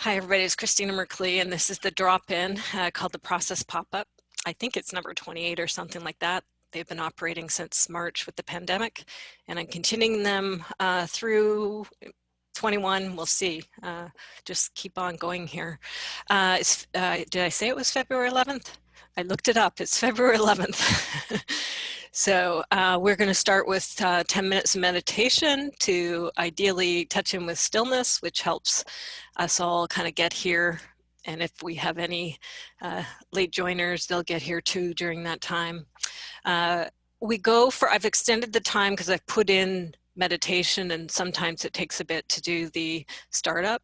Hi, everybody. It's Christina Merkley, and this is the drop-in called the Process PopUp. I think it's number 28 or something like that. They've been operating since March with the pandemic, and I'm continuing them through 21. We'll see. Just keep on going here. Did I say it was February 11th? I looked it up. It's February 11th. So we're going to start with 10 minutes of meditation to ideally touch in with stillness, which helps us all kind of get here. And if we have any late joiners, they'll get here too during that time. I've extended the time because I've put in meditation, and sometimes it takes a bit to do the startup.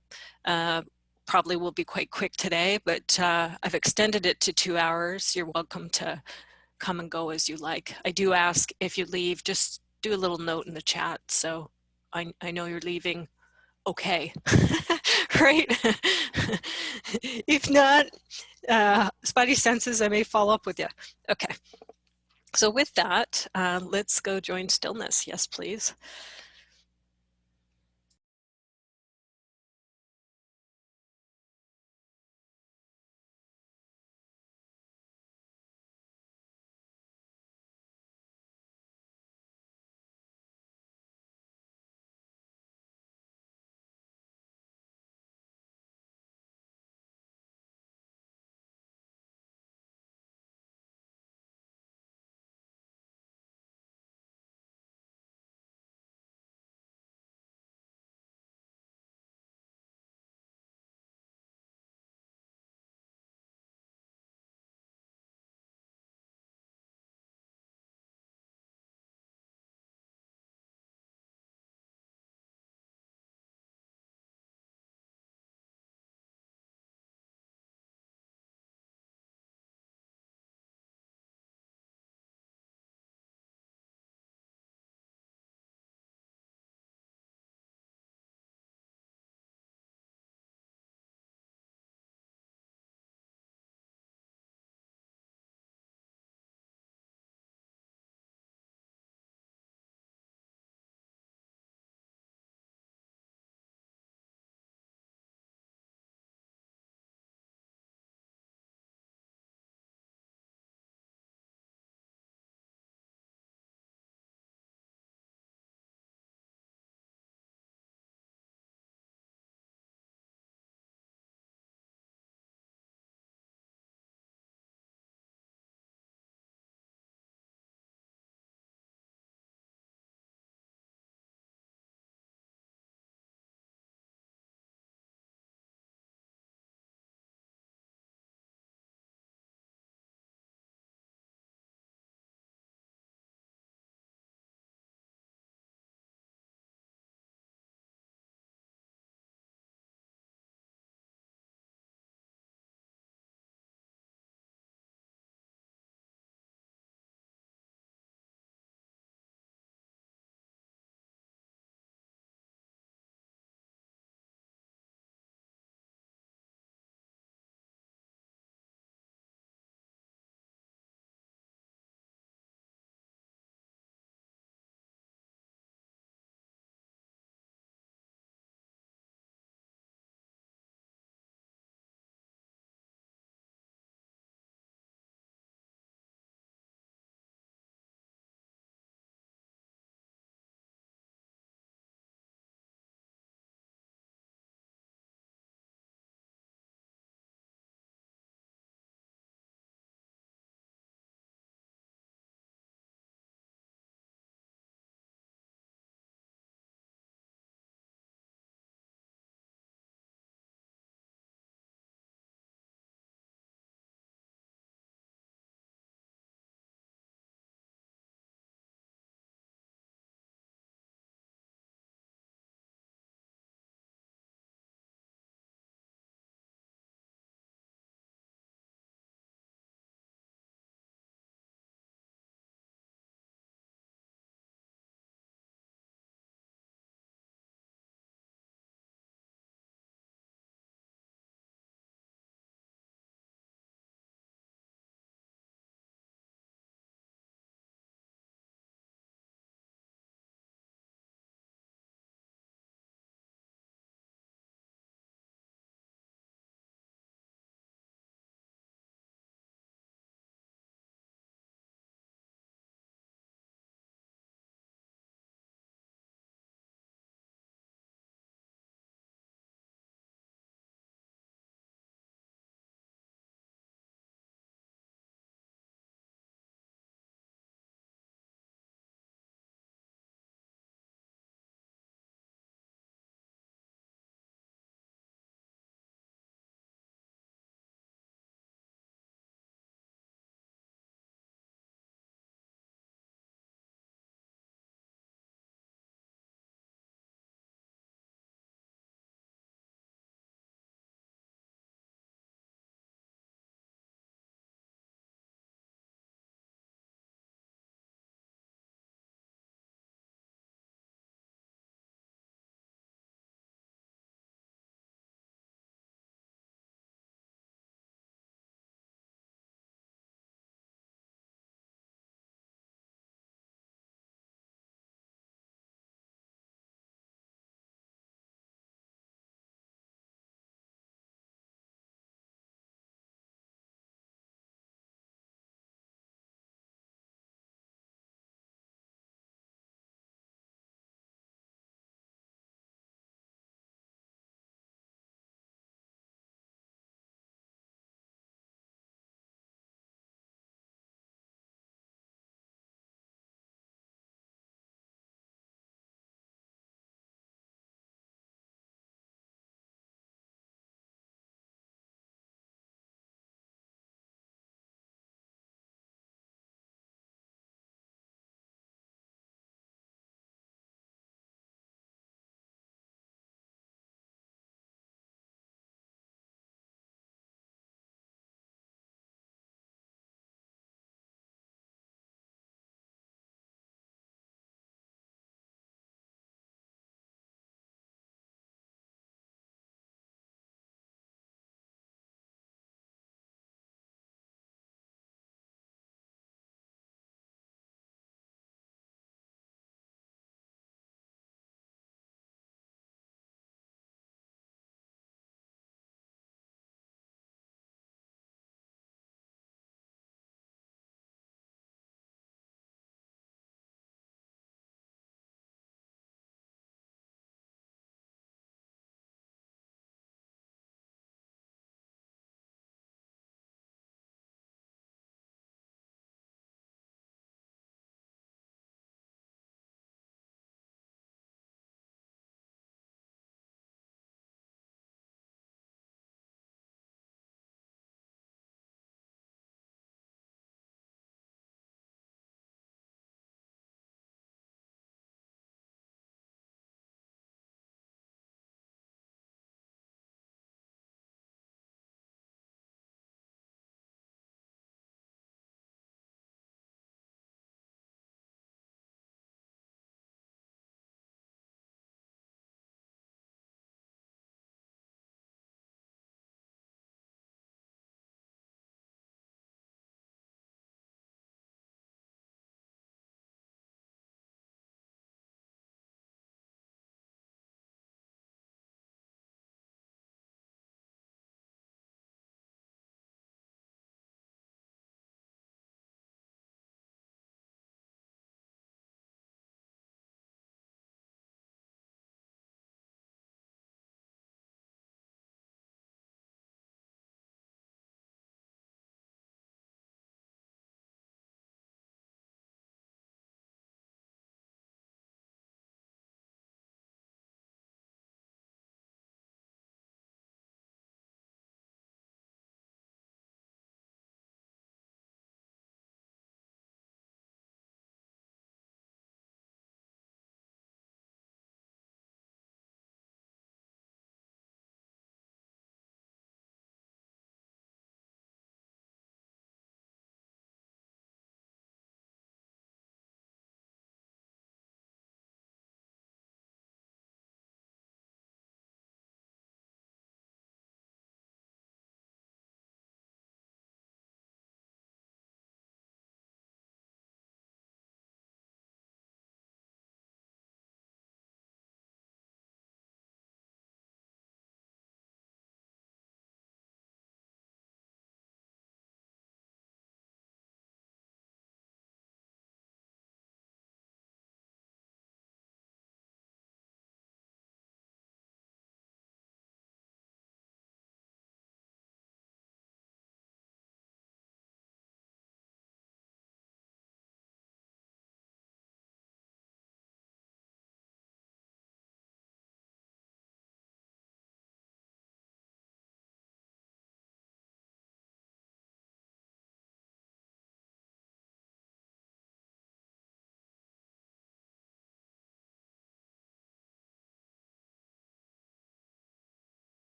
Probably will be quite quick today, but I've extended it to 2 hours. You're welcome to come and go as you like. I do ask if you leave, just do a little note in the chat so I know you're leaving okay, right? If not, spidey senses, I may follow up with you. Okay, so with that, let's go join stillness. Yes, please.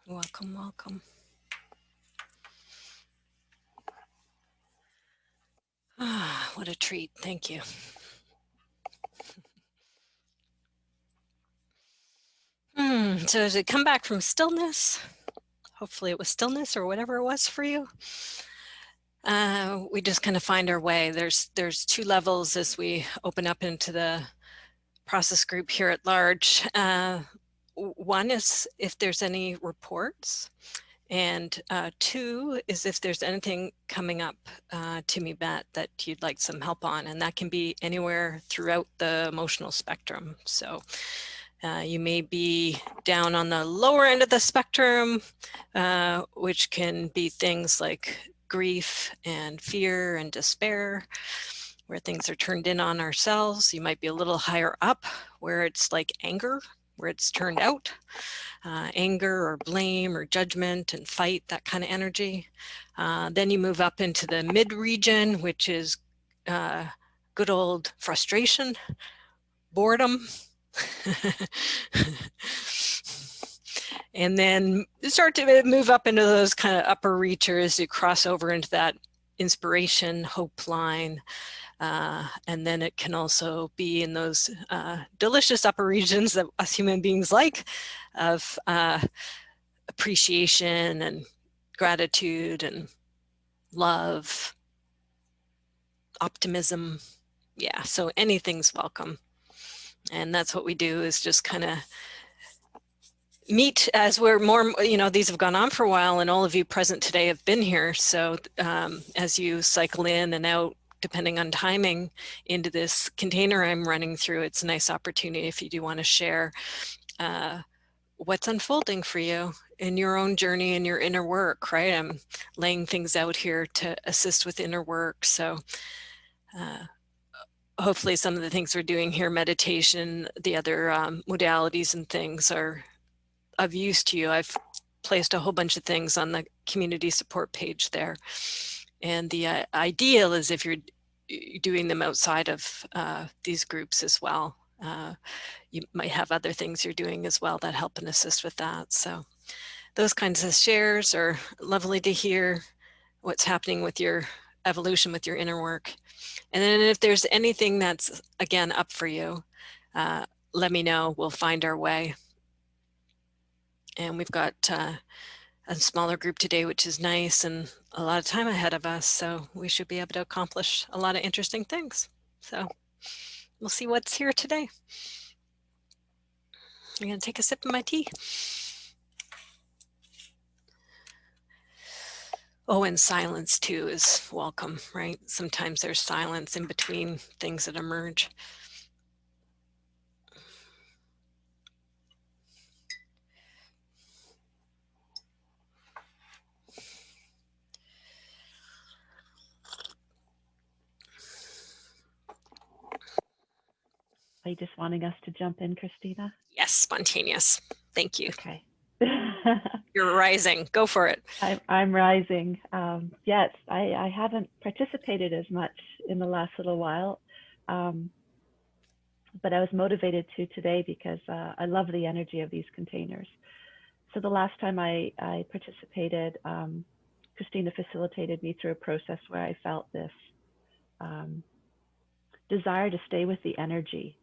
Welcome, welcome. Ah, what a treat. Thank you. So as we come back from stillness, hopefully it was stillness or whatever it was for you, we just kind of find our way. There's two levels as we open up into the process group here at large. One is if there's any reports, and two is if there's anything coming up to me that you'd like some help on, and that can be anywhere throughout the emotional spectrum. So you may be down on the lower end of the spectrum, which can be things like grief and fear and despair, where things are turned in on ourselves. You might be a little higher up, where it's like anger, where it's turned out. Anger or blame or judgment and fight, that kind of energy. Then you move up into the mid region, which is good old frustration, boredom. And then start to move up into those kind of upper reachers. You cross over into that inspiration, hope line. And then it can also be in those delicious upper regions that us human beings like, of appreciation and gratitude and love, optimism. Yeah, so anything's welcome. And that's what we do, is just kind of meet as we're more, these have gone on for a while, and all of you present today have been here. So as you cycle in and out, depending on timing, into this container I'm running through, it's a nice opportunity if you do want to share what's unfolding for you in your own journey and your inner work, right? I'm laying things out here to assist with inner work. So hopefully some of the things we're doing here, meditation, the other modalities and things, are of use to you. I've placed a whole bunch of things on the community support page there. And the ideal is if you're doing them outside of these groups as well. You might have other things you're doing as well that help and assist with that. So those kinds of shares are lovely to hear what's happening with your evolution, with your inner work. And then if there's anything that's, again, up for you, let me know. We'll find our way. And we've got a smaller group today, which is nice, and a lot of time ahead of us. So we should be able to accomplish a lot of interesting things. So we'll see what's here today. I'm going to take a sip of my tea. Oh, and silence too is welcome, right? Sometimes there's silence in between things that emerge. Are you just wanting us to jump in, Christina? Yes, spontaneous. Thank you. Okay. You're rising. Go for it. I'm rising. Yes, I haven't participated as much in the last little while, but I was motivated to today because I love the energy of these containers. So the last time I participated, Christina facilitated me through a process where I felt this desire to stay with the energy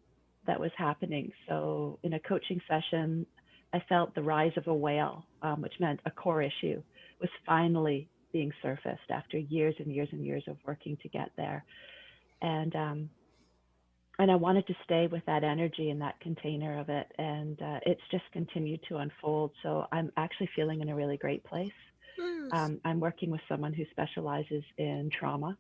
that was happening. So in a coaching session, I felt the rise of a whale, which meant a core issue was finally being surfaced after years and years and years of working to get there. And I wanted to stay with that energy in that container of it. And it's just continued to unfold. So I'm actually feeling in a really great place. I'm working with someone who specializes in trauma.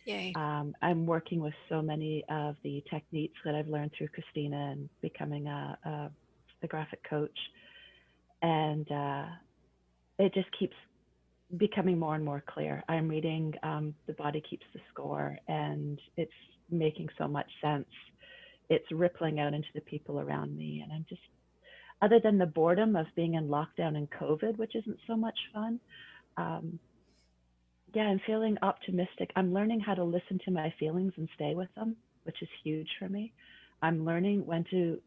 Yay. I'm working with so many of the techniques that I've learned through Christina and becoming a graphic coach. And it just keeps becoming more and more clear. I'm reading The Body Keeps the Score, and it's making so much sense. It's rippling out into the people around me. And I'm just, other than the boredom of being in lockdown and COVID, which isn't so much fun, yeah, I'm feeling optimistic. I'm learning how to listen to my feelings and stay with them, which is huge for me. I'm learning when to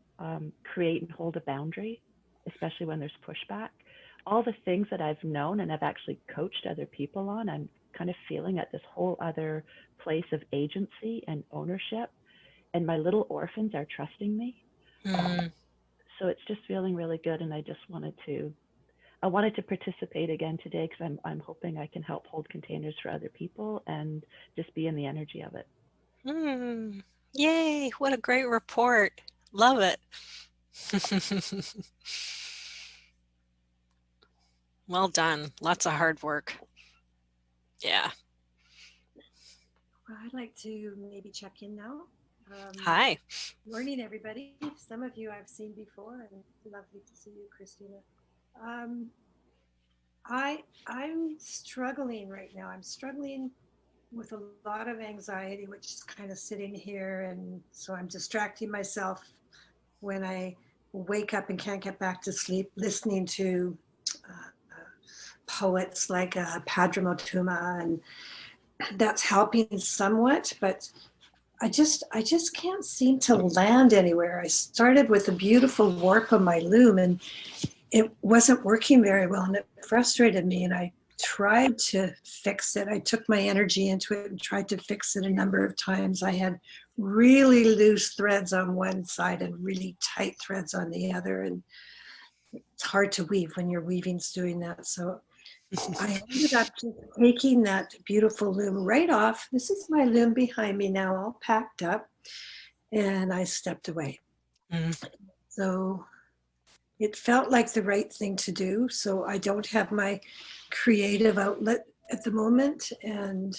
create and hold a boundary, especially when there's pushback. all the things that I've known and I've actually coached other people on, I'm kind of feeling at this whole other place of agency and ownership. And my little orphans are trusting me. Mm. So it's just feeling really good. And I wanted to participate again today because I'm hoping I can help hold containers for other people and just be in the energy of it. Mm. Yay, what a great report. Love it. Well done. Lots of hard work. Yeah. Well, I'd like to maybe check in now. Hi. Morning, everybody. Some of you I've seen before, and lovely to see you, Christina. Um, I'm struggling right now. I'm struggling with a lot of anxiety, which is kind of sitting here, and so I'm distracting myself when I wake up and can't get back to sleep, listening to poets like Padramotuma, and that's helping somewhat, but I just can't seem to land anywhere. I started with a beautiful warp on my loom and it wasn't working very well and it frustrated me, and I tried to fix it. I took my energy into it and tried to fix it a number of times. I had really loose threads on one side and really tight threads on the other, and it's hard to weave when your weaving's doing that. So I ended up just taking that beautiful loom right off. This is my loom behind me now, all packed up, and I stepped away. Mm. So it felt like the right thing to do. So I don't have my creative outlet at the moment. And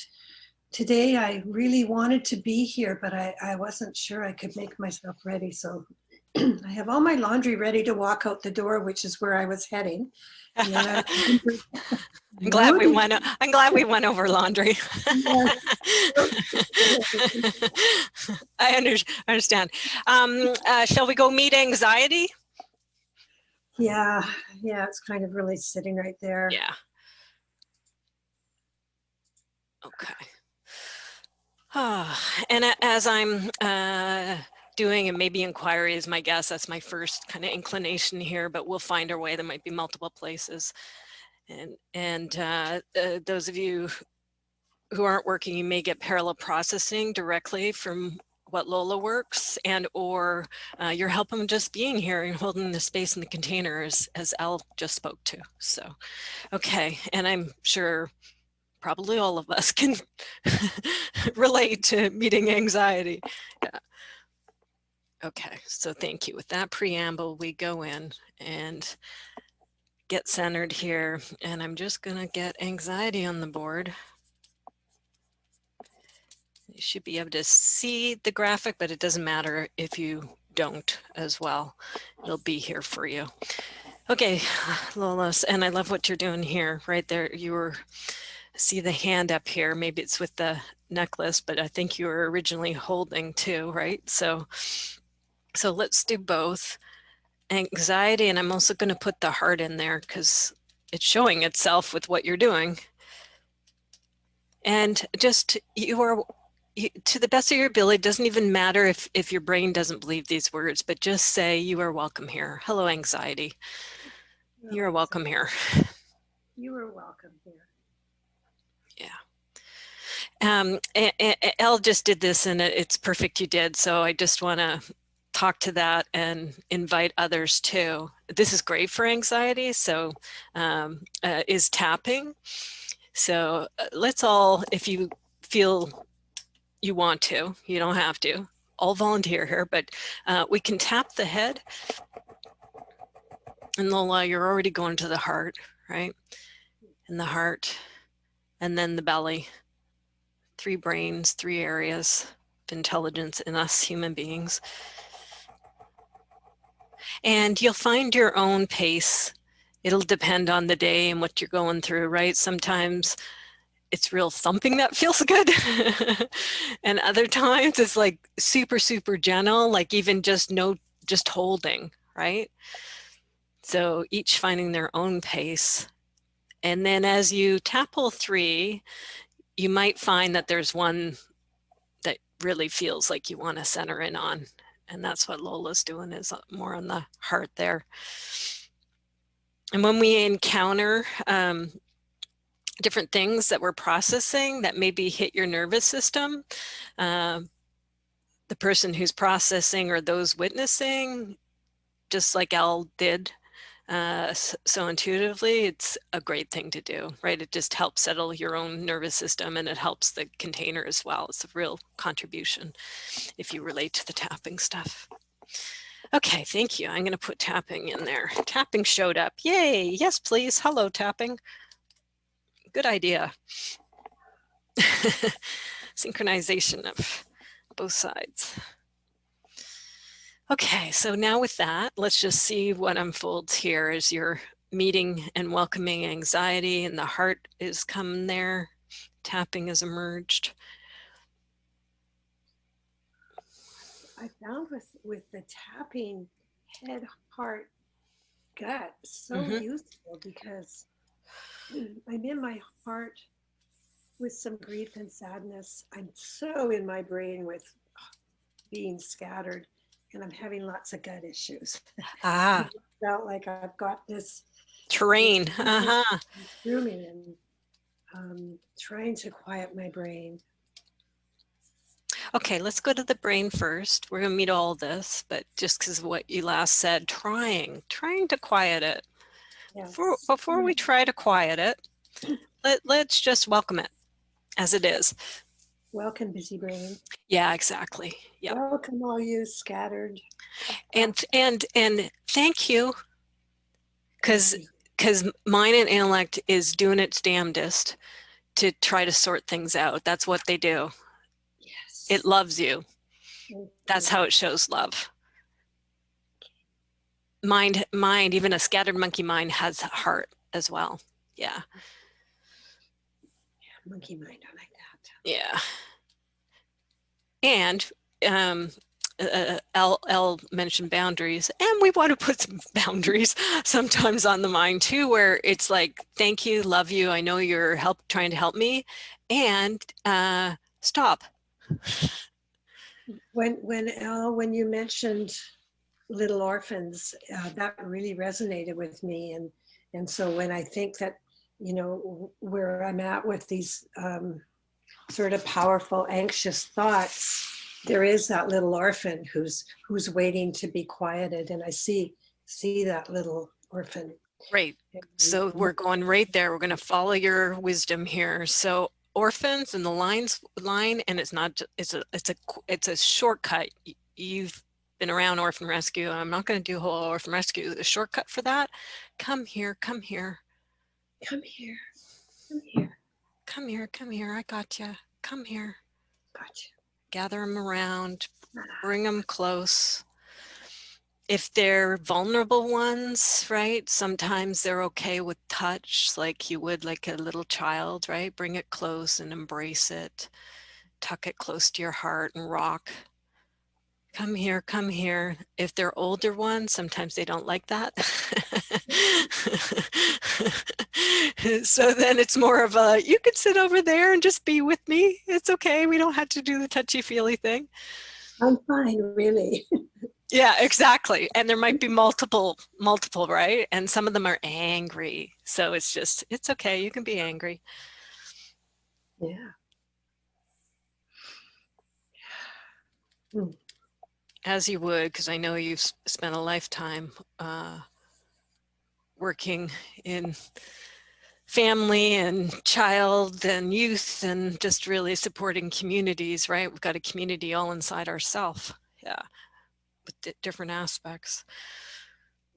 today I really wanted to be here, but I wasn't sure I could make myself ready. So I have all my laundry ready to walk out the door, which is where I was heading. And then I I'm glad we went over laundry. I understand. Shall we go meet anxiety? Yeah, it's kind of really sitting right there. Yeah. Okay. And as I'm doing, and maybe inquiry is my guess, that's my first kind of inclination here, but we'll find our way. There might be multiple places. And those of you who aren't working, you may get parallel processing directly from what Lola works, and or you're helping just being here and holding the space in the container as Al just spoke to. So, okay, and I'm sure probably all of us can relate to meeting anxiety. Yeah. Okay, so thank you. With that preamble, we go in and get centered here, and I'm just gonna get anxiety on the board. You should be able to see the graphic, but it doesn't matter if you don't as well. It'll be here for you. Okay, Lola, and I love what you're doing here, right there. You were, see the hand up here, maybe it's with the necklace, but I think you were originally holding too, right? So let's do both. Anxiety, and I'm also going to put the heart in there because it's showing itself with what you're doing. And just, to the best of your ability, it doesn't even matter if your brain doesn't believe these words, but just say, you are welcome here. Hello, anxiety. You are welcome here. You are welcome here. Yeah. Elle just did this and it's perfect you did. So I just want to talk to that and invite others too. This is great for anxiety. So is tapping. So let's all, if you feel you want to, you don't have to, all volunteer here, but we can tap the head. And Lola, you're already going to the heart, right? And the heart, and then the belly. 3 brains, 3 areas of intelligence in us human beings. And you'll find your own pace. It'll depend on the day and what you're going through, right? Sometimes it's real thumping that feels good. And other times it's like super, super gentle, like even just holding, right? So each finding their own pace. And then as you tap all 3, you might find that there's one that really feels like you want to center in on. And that's what Lola's doing, is more on the heart there. And when we encounter different things that we're processing that maybe hit your nervous system, the person who's processing or those witnessing, just like Al did so intuitively, it's a great thing to do, right? It just helps settle your own nervous system, and it helps the container as well. It's a real contribution if you relate to the tapping stuff. Okay, thank you. I'm going to put tapping in there. Tapping showed up. Yay. Yes, please. Hello, tapping. Good idea. Synchronization of both sides. Okay, so now with that, let's just see what unfolds here as you're meeting and welcoming anxiety, and the heart is come there. Tapping has emerged. I found with the tapping head, heart, gut so useful, because I'm in my heart with some grief and sadness. I'm so in my brain with being scattered, and I'm having lots of gut issues. Ah, I felt like I've got this terrain. through me, and trying to quiet my brain. Okay, let's go to the brain first. We're going to meet all this, but just because of what you last said, trying to quiet it. Yes. Before we try to quiet it, let's just welcome it as it is. Welcome, busy brain. Yeah, exactly. Yeah. Welcome, all you scattered. And thank you, because mind and intellect is doing its damnedest to try to sort things out. That's what they do. Yes. It loves you. That's how it shows love. Mind, even a scattered monkey mind has a heart as well. Yeah. Monkey mind, I like that. Yeah. And Elle mentioned boundaries, and we want to put some boundaries sometimes on the mind too, where it's like, thank you, love you, I know you're trying to help me, and stop. When you mentioned little orphans, that really resonated with me, and so when I think that, you know, where I'm at with these sort of powerful, anxious thoughts, there is that little orphan who's waiting to be quieted, and I see that little orphan. Right. So we're going right there. We're going to follow your wisdom here. So orphans and the line, and it's not. It's a shortcut. You've been around orphan rescue. I'm not going to do a whole orphan rescue. The shortcut for that. Come here. Come here. Come here. Come here. Come here. Come here. I got you. Come here. Got you. Gather them around. Bring them close. If they're vulnerable ones, right, sometimes they're okay with touch, like you would like a little child, right? Bring it close and embrace it. Tuck it close to your heart and rock. Come here, come here. If they're older ones, sometimes they don't like that. So then it's more of a, you could sit over there and just be with me. It's okay. We don't have to do the touchy-feely thing. I'm fine, really. Yeah, exactly. And there might be multiple, right? And some of them are angry. So it's okay. You can be angry. Yeah. As you would, because I know you've spent a lifetime working in family and child and youth and just really supporting communities, right? We've got a community all inside ourselves. Yeah, with different aspects.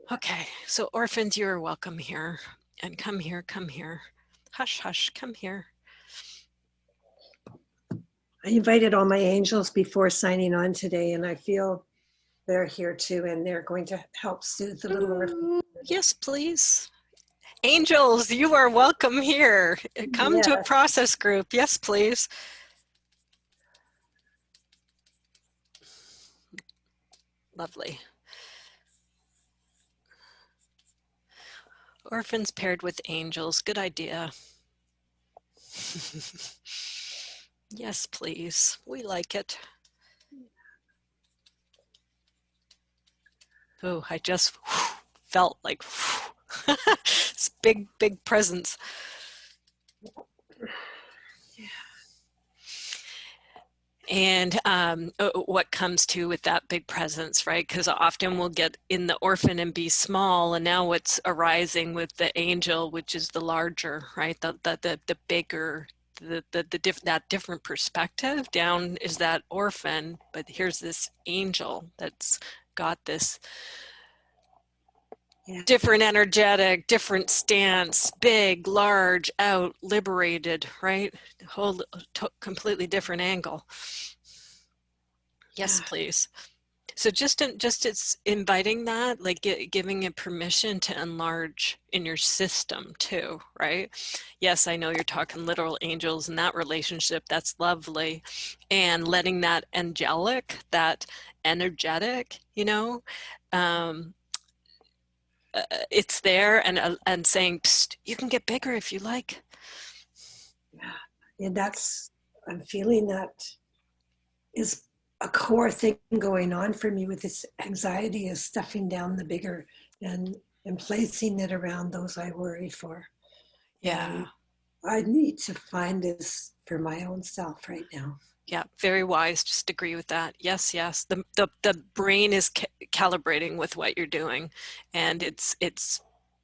Okay, so orphans, you're welcome here. And come here, come here. Hush, hush, come here. I invited all my angels before signing on today, and I feel they're here too, and they're going to help soothe the little orphan. Yes, please. Angels, you are welcome here. Come to a process group. Yes, please. Lovely. Orphans paired with angels. Good idea. Yes, please. We like it. Oh, I just felt like It's big, big presence. And what comes to with that big presence, right? Because often we'll get in the orphan and be small, and now what's arising with the angel, which is the larger, right? The bigger, that different perspective. Down is that orphan, but here's this angel that's got this different energetic, different stance, big, large, out, liberated, right? Whole completely different angle. Yes, please. So just it's inviting that, like giving it permission to enlarge in your system too, right? Yes, I know you're talking literal angels in that relationship. That's lovely. And letting that angelic, that energetic, you know, it's there, and saying, psst, you can get bigger if you like. Yeah, and I'm feeling that is a core thing going on for me with this anxiety, is stuffing down the bigger and placing it around those I worry for. Yeah. And I need to find this for my own self right now. Yeah, very wise. Just agree with that. Yes, yes. The brain is calibrating with what you're doing, and it's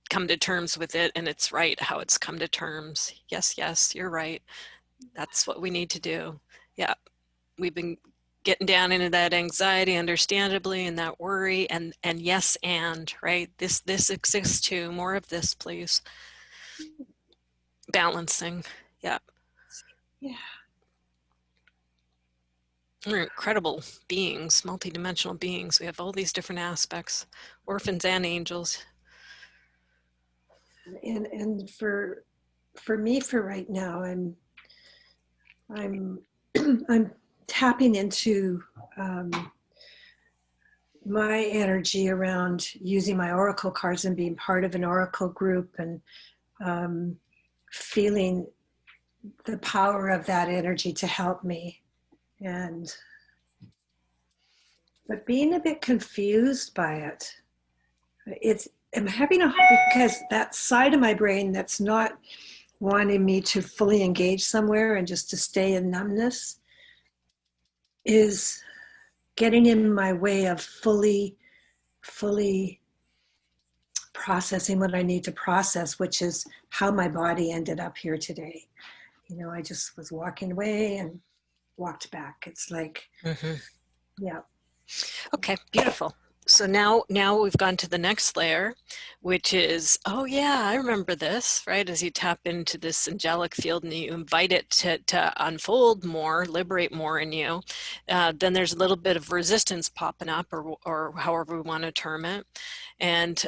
come to terms with it, and it's right how it's come to terms. Yes, yes, you're right. That's what we need to do. Yeah, we've been getting down into that anxiety, understandably, and that worry, and yes, and right. This exists too. More of this, please. Balancing. Yeah. Yeah. We're incredible beings, multidimensional beings. We have all these different aspects, orphans and angels. And for me, for right now, I'm I'm tapping into my energy around using my oracle cards and being part of an oracle group, and feeling the power of that energy to help me. But being a bit confused by it. I'm having because that side of my brain that's not wanting me to fully engage somewhere and just to stay in numbness is getting in my way of fully processing what I need to process, which is how my body ended up here today. You know, I just was walking away and walked back. It's like, yeah. Okay, beautiful. So now we've gone to the next layer, which is, oh yeah, I remember this, right? As you tap into this angelic field and you invite it to unfold more, liberate more in you, then there's a little bit of resistance popping up, or however we want to term it. And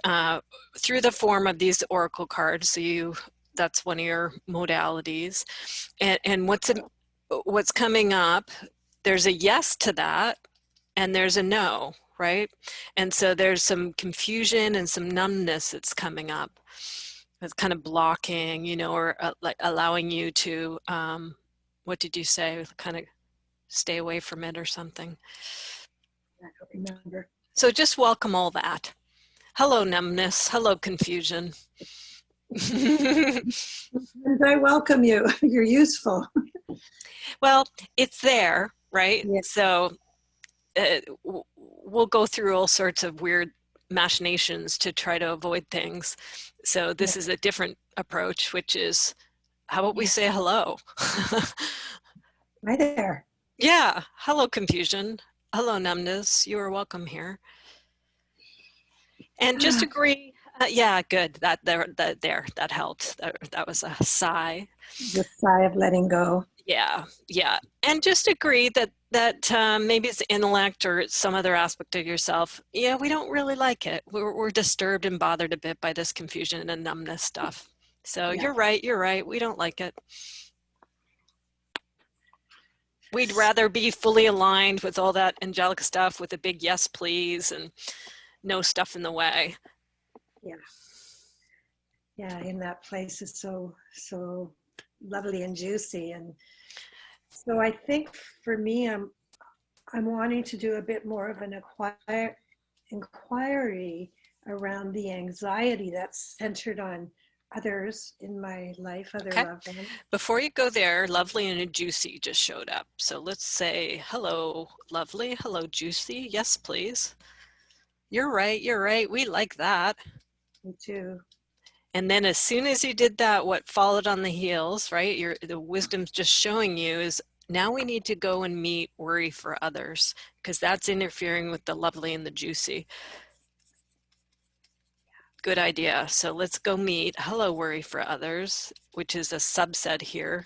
through the form of these oracle cards, so that's one of your modalities. And what's coming up, there's a yes to that, and there's a no, right? And so there's some confusion and some numbness that's coming up. It's kind of blocking, you know, or like allowing you to, what did you say? Kind of stay away from it or something. I don't remember. So just welcome all that. Hello, numbness. Hello, confusion. And I welcome you. You're useful. Well, it's there, right? Yeah. So we'll go through all sorts of weird machinations to try to avoid things. So this is a different approach, which is, how about we say hello? Hi there. Yeah. Hello, confusion. Hello, numbness. You are welcome here. And just agree. Yeah, good. That helped. That was a sigh. The sigh of letting go. Yeah, yeah. And just agree that maybe it's intellect or some other aspect of yourself. Yeah, we don't really like it. We're disturbed and bothered a bit by this confusion and numbness stuff. So you're right. We don't like it. We'd rather be fully aligned with all that angelic stuff with a big yes, please, and no stuff in the way. Yeah. Yeah, and that place is so lovely and juicy. And so I think for me, I'm wanting to do a bit more of an inquiry around the anxiety that's centered on others in my life, other Okay. loved ones. Before you go there, Lovely and Juicy just showed up. So let's say, hello, Lovely. Hello, Juicy. Yes, please. You're right. You're right. We like that. Me too. And then as soon as you did that, what followed on the heels, right? The wisdom's just showing you is now we need to go and meet worry for others, because that's interfering with the lovely and the juicy. Good idea. So let's go meet hello worry for others, which is a subset here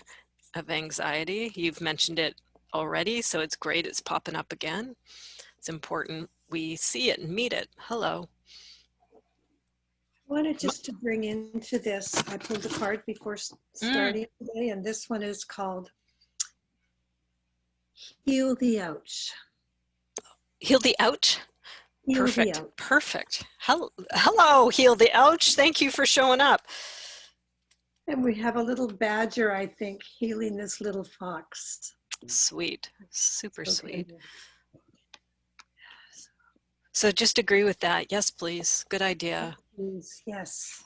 of anxiety. You've mentioned it already, so it's great it's popping up again. It's important we see it and meet it. Hello. I wanted just to bring into this, I pulled the card before starting today, and this one is called Heal the Ouch. Heal the ouch? Heal Perfect. the ouch. Perfect. Hello, Heal the Ouch. Thank you for showing up. And we have a little badger, I think, healing this little fox. Sweet. Super Okay. sweet. So just agree with that. Yes, please. Good idea. Please. Yes.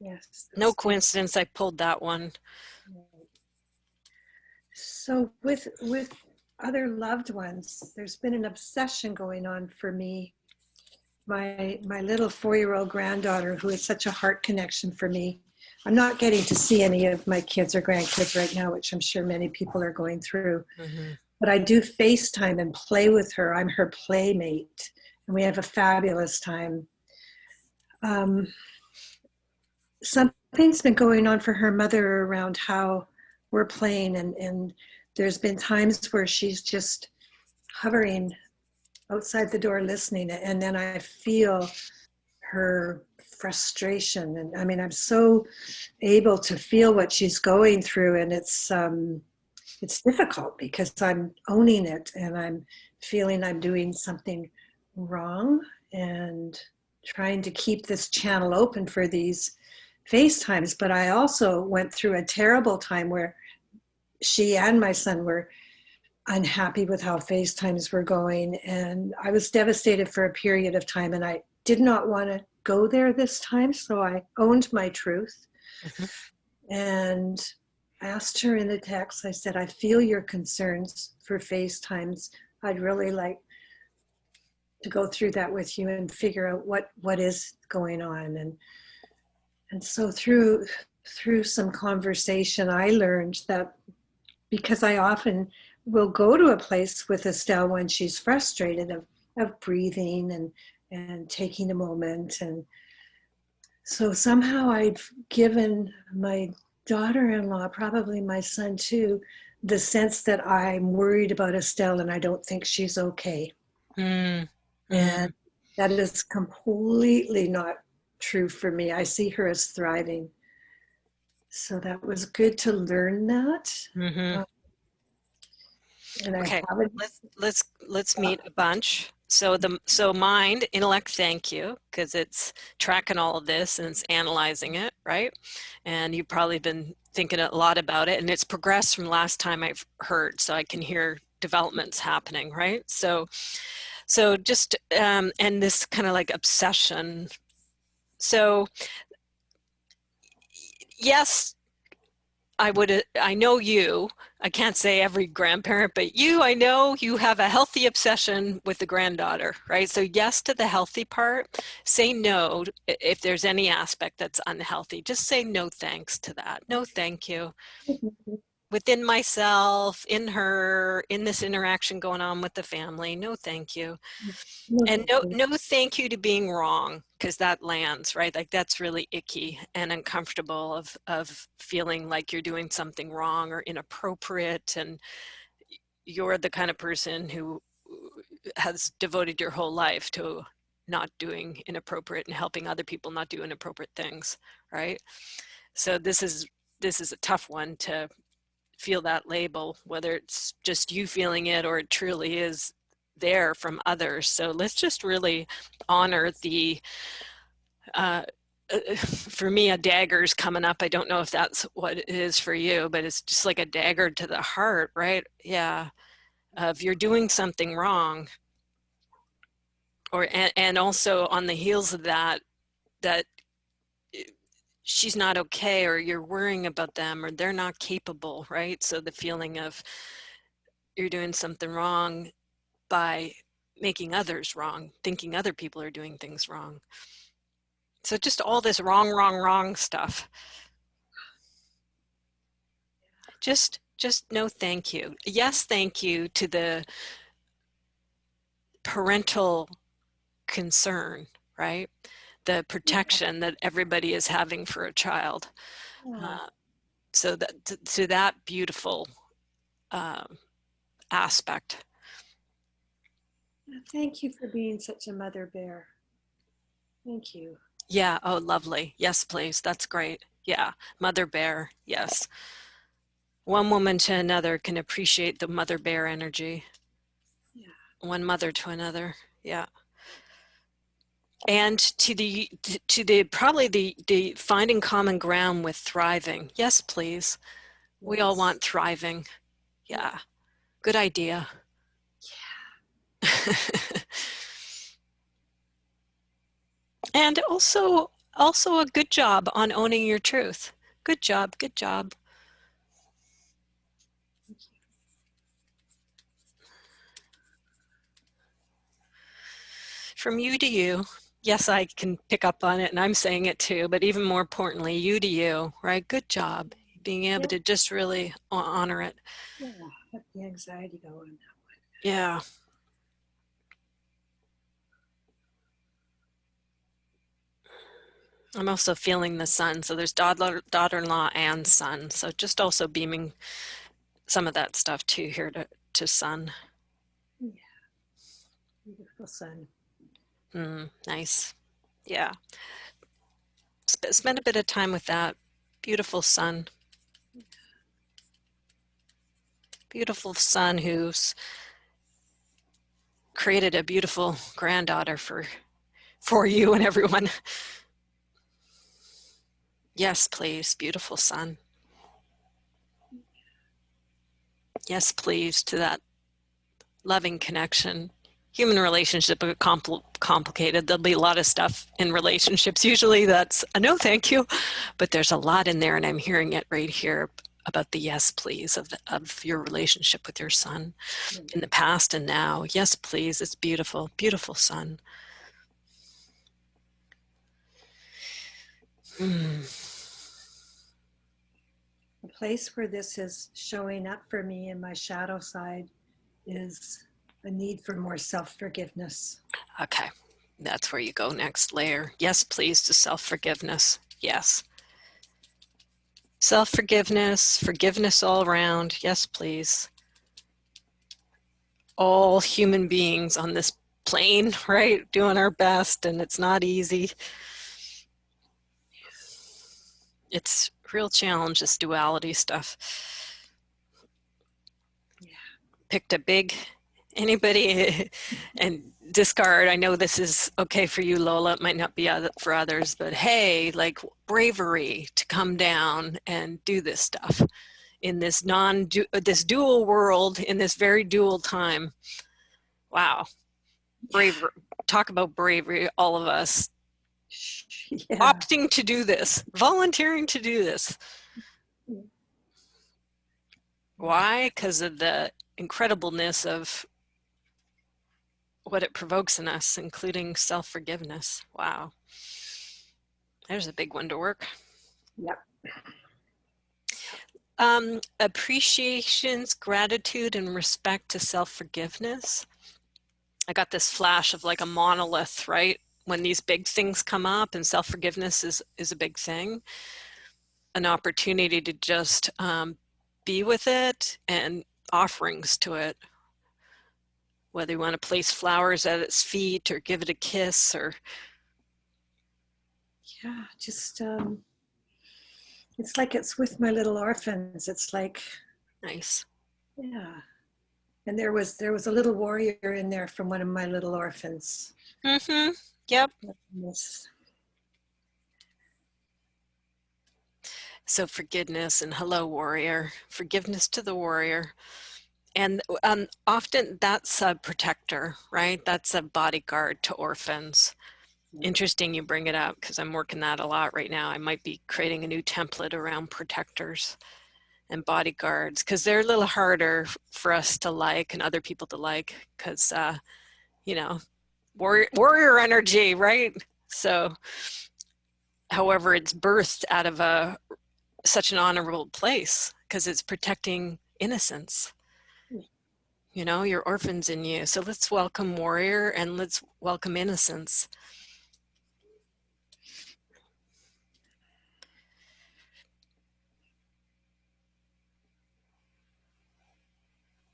Yes. No coincidence I pulled that one. So with other loved ones, there's been an obsession going on for me. My little 4-year-old granddaughter, who is such a heart connection for me. I'm not getting to see any of my kids or grandkids right now, which I'm sure many people are going through. Mm-hmm. But I do FaceTime and play with her. I'm her playmate, and we have a fabulous time. Something's been going on for her mother around how we're playing, and there's been times where she's just hovering outside the door listening, and then I feel her frustration, and I mean I'm so able to feel what she's going through, and it's difficult because I'm owning it and I'm feeling I'm doing something wrong and trying to keep this channel open for these FaceTimes. But I also went through a terrible time where she and my son were unhappy with how FaceTimes were going, and I was devastated for a period of time, and I did not want to go there this time, so I owned my truth. Mm-hmm. And asked her in the text, I said, I feel your concerns for FaceTimes. I'd really like to go through that with you and figure out what is going on. And so through some conversation, I learned that because I often will go to a place with Estelle when she's frustrated of breathing and taking a moment. And so somehow I've given my daughter-in-law, probably my son too, the sense that I'm worried about Estelle and I don't think she's okay. Mm. And that is completely not true for me. I see her as thriving. So that was good to learn that. Mm-hmm. And okay, let's meet a bunch. So mind, intellect, thank you, because it's tracking all of this and it's analyzing it, right? And you've probably been thinking a lot about it, and it's progressed from last time I've heard, so I can hear developments happening, right? So just and this kind of like obsession. So yes, I know you, I can't say every grandparent, but I know you have a healthy obsession with the granddaughter, right? So yes to the healthy part, say no if there's any aspect that's unhealthy. Just say no thanks to that. No thank you. Within myself, in her, in this interaction going on with the family, no thank you. And no thank you to being wrong, because that lands, right? Like that's really icky and uncomfortable of feeling like you're doing something wrong or inappropriate, and you're the kind of person who has devoted your whole life to not doing inappropriate and helping other people not do inappropriate things, right? So this is a tough one to feel that label, whether it's just you feeling it or it truly is there from others. So let's just really honor the for me, a dagger's coming up. I don't know if that's what it is for you, but it's just like a dagger to the heart, right? Yeah. If you're doing something wrong, Or, and also on the heels of that, that she's not okay, or you're worrying about them, or they're not capable, right? So the feeling of you're doing something wrong by making others wrong, thinking other people are doing things wrong. So just all this wrong stuff. Just no thank you. Yes, thank you to the parental concern, right? The protection that everybody is having for a child. So that to that beautiful aspect. Thank you for being such a mother bear. Thank you. Yeah. Oh, lovely. Yes, please. That's great. Yeah. Mother bear. Yes. One woman to another can appreciate the mother bear energy. Yeah. One mother to another. Yeah. And to the probably the finding common ground with thriving. Yes, please. Yes. We all want thriving. Yeah. Good idea. Yeah. And also a good job on owning your truth. Good job. Good job. From you to you. Yes, I can pick up on it, and I'm saying it too, but even more importantly, you to you, right? Good job. Being able to just really honor it. Yeah, let the anxiety go on that one. Yeah. I'm also feeling the sun. So there's daughter-in-law and son. So just also beaming some of that stuff too here to sun. Yeah. Beautiful sun. Nice. Yeah. Spend a bit of time with that. Beautiful sun. Beautiful son who's created a beautiful granddaughter for you and everyone. Yes, please, beautiful son. Yes, please, to that loving connection. Human relationship are complicated. There'll be a lot of stuff in relationships. Usually that's a no thank you, but there's a lot in there, and I'm hearing it right here about the yes please of your relationship with your son in the past and now. Yes please, it's beautiful, beautiful son. The place where this is showing up for me in my shadow side is a need for more self-forgiveness. Okay, that's where you go next layer. Yes please to self-forgiveness. Yes. Self-forgiveness, forgiveness all around. Yes please. All human beings on this plane, right? Doing our best, and it's not easy. It's real challenge, this duality stuff. Yeah. Picked a big, anybody, and discard. I know this is okay for you, Lola. It might not be for others, but hey, like bravery to come down and do this stuff in this this dual world, in this very dual time. Wow. Bravery. Talk about bravery, all of us. Yeah. Opting to do this, volunteering to do this. Why? Because of the incredibleness of what it provokes in us, including self-forgiveness. Wow. There's a big one to work. Yep. Appreciations, gratitude, and respect to self-forgiveness. I got this flash of like a monolith, right? When these big things come up, and self-forgiveness is a big thing, an opportunity to just be with it and offerings to it. Whether you want to place flowers at its feet or give it a kiss or. Yeah, just, it's like it's with my little orphans. It's like. Nice. Yeah. And there was a little warrior in there from one of my little orphans. Mm-hmm. Yep. Yes. So forgiveness and hello, warrior. Forgiveness to the warrior. And often that's a protector, right? That's a bodyguard to orphans. Interesting you bring it up, because I'm working that a lot right now. I might be creating a new template around protectors and bodyguards, because they're a little harder for us to like and other people to like, because, you know, warrior energy, right? So, however, it's birthed out of such an honorable place, because it's protecting innocence. You know, your orphans in you. So let's welcome warrior and let's welcome innocence.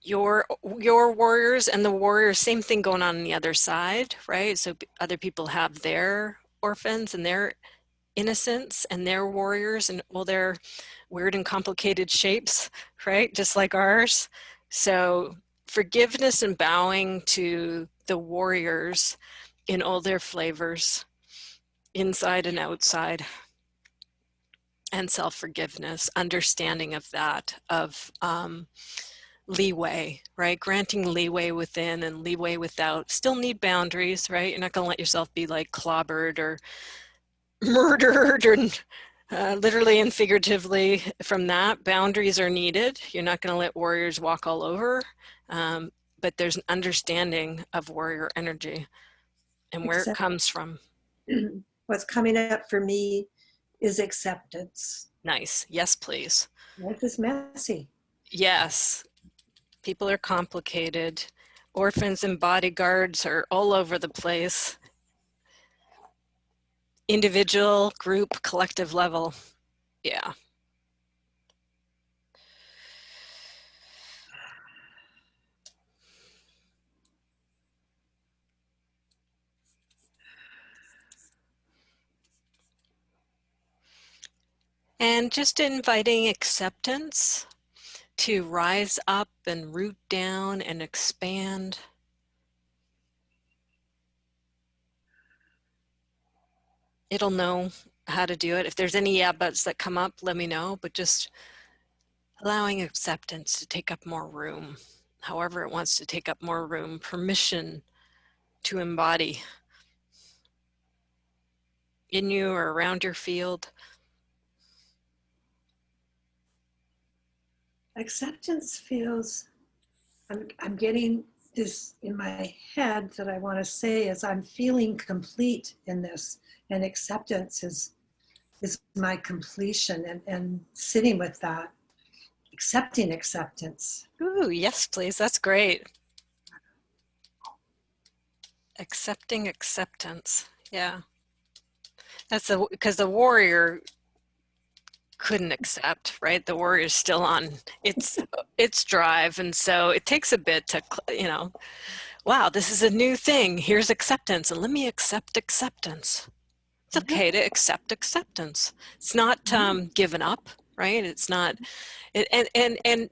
Your warriors and the warriors, same thing going on the other side, right? So other people have their orphans and their innocence and their warriors, and well, they're weird and complicated shapes, right? Just like ours. So forgiveness and bowing to the warriors in all their flavors, inside and outside, and self-forgiveness, understanding of that, of leeway, right? Granting leeway within and leeway without. Still need boundaries, right? You're not going to let yourself be like clobbered or murdered, or literally and figuratively from that. Boundaries are needed. You're not going to let warriors walk all over, but there's an understanding of warrior energy and where it comes from. What's coming up for me is acceptance. Nice. Yes, please. Life is messy. Yes. People are complicated. Orphans and bodyguards are all over the place. Individual, group, collective level. Yeah. And just inviting acceptance to rise up and root down and expand. It'll know how to do it. If there's any yeah buts that come up, let me know, but just allowing acceptance to take up more room, however it wants to take up more room, permission to embody in you or around your field. Acceptance feels, I'm getting this in my head that I want to say is I'm feeling complete in this, and acceptance is my completion, and sitting with that, accepting acceptance. Ooh, yes, please. That's great. Accepting acceptance. Yeah. That's because the warrior couldn't accept, right? The warrior is still on its drive, and so it takes a bit to, wow, this is a new thing. Here's acceptance, and let me accept acceptance. It's okay to accept acceptance. It's not given up, right? It's not, and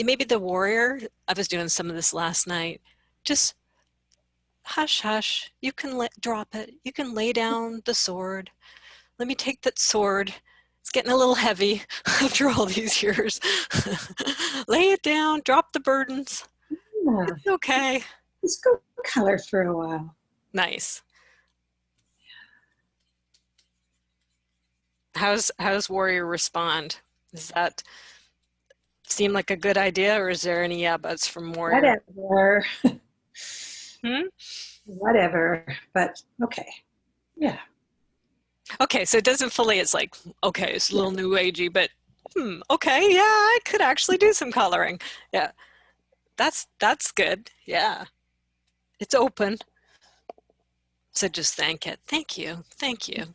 maybe the warrior. I was doing some of this last night. Just hush, hush. You can drop it. You can lay down the sword. Let me take that sword. It's getting a little heavy after all these years. Lay it down, drop the burdens. Yeah. It's okay. Let's go color for a while. Nice. How's warrior respond? Does that seem like a good idea, or is there any yeah buts from warrior? Whatever. Hmm? Whatever, but okay. Yeah. Okay, so it doesn't fully, it's like, okay, it's a little new agey, but okay, yeah, I could actually do some coloring. Yeah, that's good. Yeah, it's open. So just thank it. Thank you. Thank you.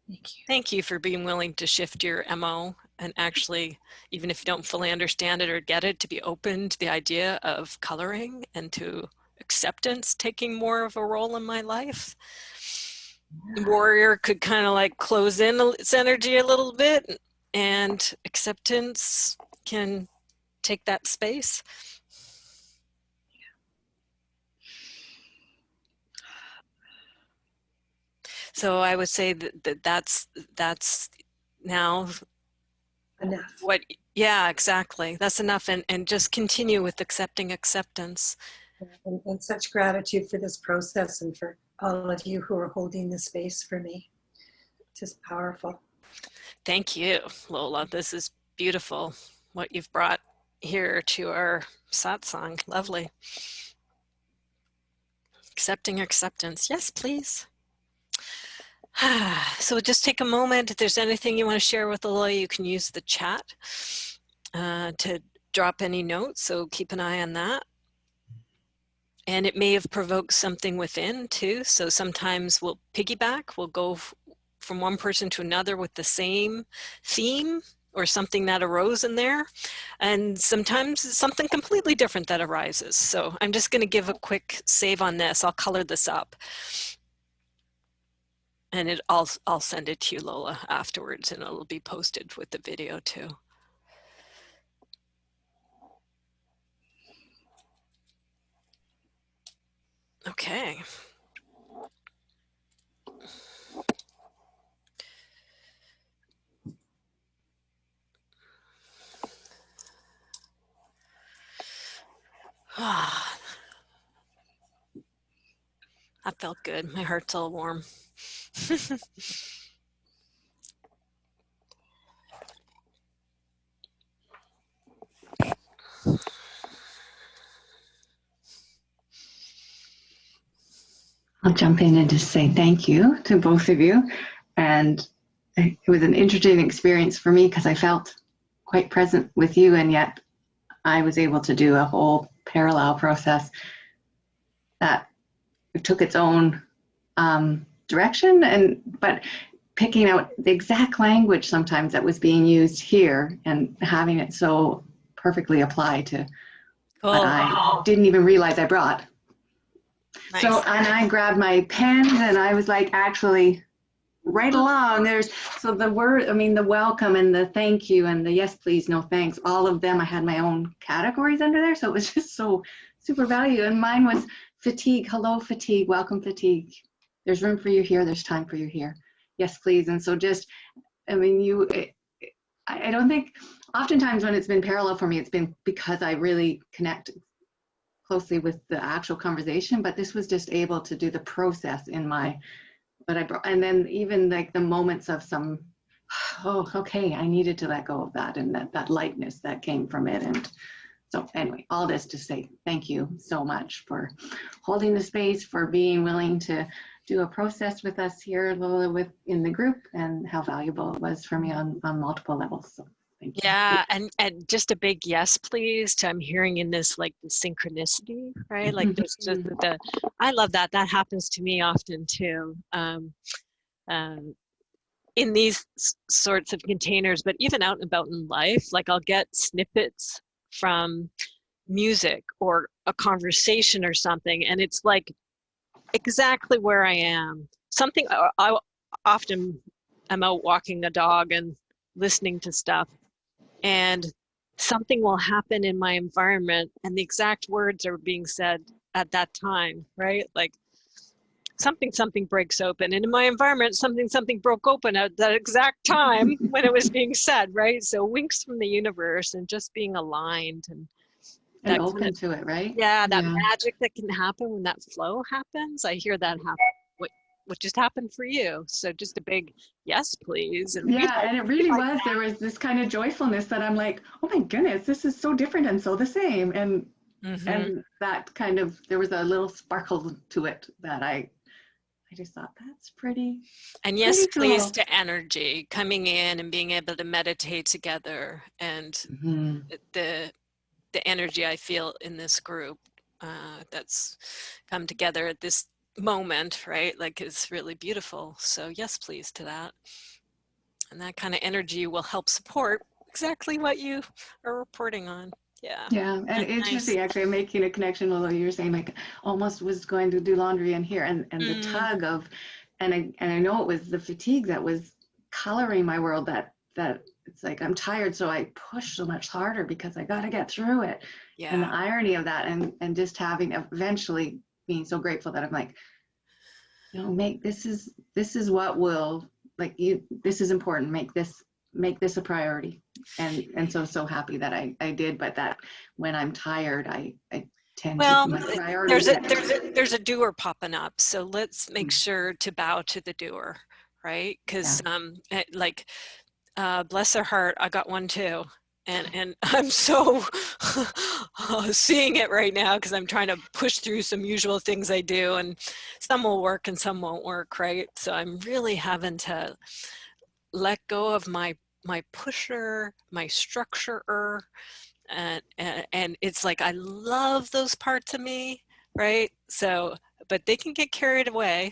Thank you. Thank you for being willing to shift your MO and actually, even if you don't fully understand it or get it, to be open to the idea of coloring and to acceptance taking more of a role in my life. Warrior could kind of like close in its energy a little bit, and acceptance can take that space. So I would say that's now Enough. what Yeah, exactly. That's enough. And just continue with accepting acceptance. And such gratitude for this process and for all of you who are holding the space for me. Just powerful. Thank you, Lola. This is beautiful, what you've brought here to our satsang. Lovely. Accepting acceptance. Yes, please. So just take a moment. If there's anything you want to share with Lola, you can use the chat to drop any notes. So keep an eye on that. And it may have provoked something within too. So sometimes we'll piggyback. We'll go from one person to another with the same theme or something that arose in there. And sometimes it's something completely different that arises. So I'm just going to give a quick save on this. I'll color this up. And I'll send it to you, Lola, afterwards, and it'll be posted with the video too. Okay. That felt good. My heart's all warm. I'll jump in and just say thank you to both of you. And it was an interesting experience for me because I felt quite present with you, and yet I was able to do a whole parallel process that took its own direction, but picking out the exact language sometimes that was being used here and having it so perfectly apply to what I didn't even realize I brought. Nice. So, and I grabbed my pen and I was like, actually, right along, so the word, I mean, the welcome and the thank you and the yes, please, no thanks, all of them, I had my own categories under there. So it was just so super valuable. And mine was fatigue, hello, fatigue, welcome, fatigue. There's room for you here. There's time for you here. Yes, please. And so just, I mean, I don't think, oftentimes when it's been parallel for me, it's been because I really connect closely with the actual conversation, but this was just able to do the process in my, what I brought. And then even like the moments of some, oh, okay, I needed to let go of that, and that lightness that came from it. And so anyway, all this to say thank you so much for holding the space, for being willing to do a process with us here, Lola, in the group, and how valuable it was for me on multiple levels. So thank you. Yeah, and just a big yes, please, to I'm hearing in this like the synchronicity, right? Like there's just I love that. That happens to me often too. In these sorts of containers, but even out and about in life, like I'll get snippets from music or a conversation or something, and it's like exactly where I am. Something I often I'm out walking a dog and listening to stuff, and something will happen in my environment and the exact words are being said at that time, right? Like something breaks open, and in my environment something broke open at that exact time when it was being said, right? So winks from the universe and just being aligned and open to it, right? Yeah, that magic that can happen when that flow happens. I hear that happen. What just happened for you? So just a big yes, please. And and it really was. There was this kind of joyfulness that I'm like, oh my goodness, this is so different and so the same. And and that kind of, there was a little sparkle to it that I just thought, that's pretty. And yes, please, to energy coming in and being able to meditate together, and the energy I feel in this group that's come together at this moment, right? Like it's really beautiful. So yes, please to that. And that kind of energy will help support exactly what you are reporting on. Yeah. Yeah, and interesting, nice. Actually, I'm making a connection, although you're saying like almost was going to do laundry in here, and the tug of, and I know it was the fatigue that was coloring my world, that it's like I'm tired, so I push so much harder because I got to get through it. Yeah. And the irony of that, and just having eventually being so grateful that I'm like, you know, this is what will, like, this is important, make this make this a priority. And so happy that I did, but that when I'm tired, I tend Well, to, my priorities. there's a doer popping up. So let's make sure to bow to the doer, right? Because like, bless their heart, I got one too. And I'm so seeing it right now because I'm trying to push through some usual things I do, and some will work and some won't work, right? So I'm really having to let go of my pusher, my structurer, and it's like I love those parts of me, right? So, but they can get carried away.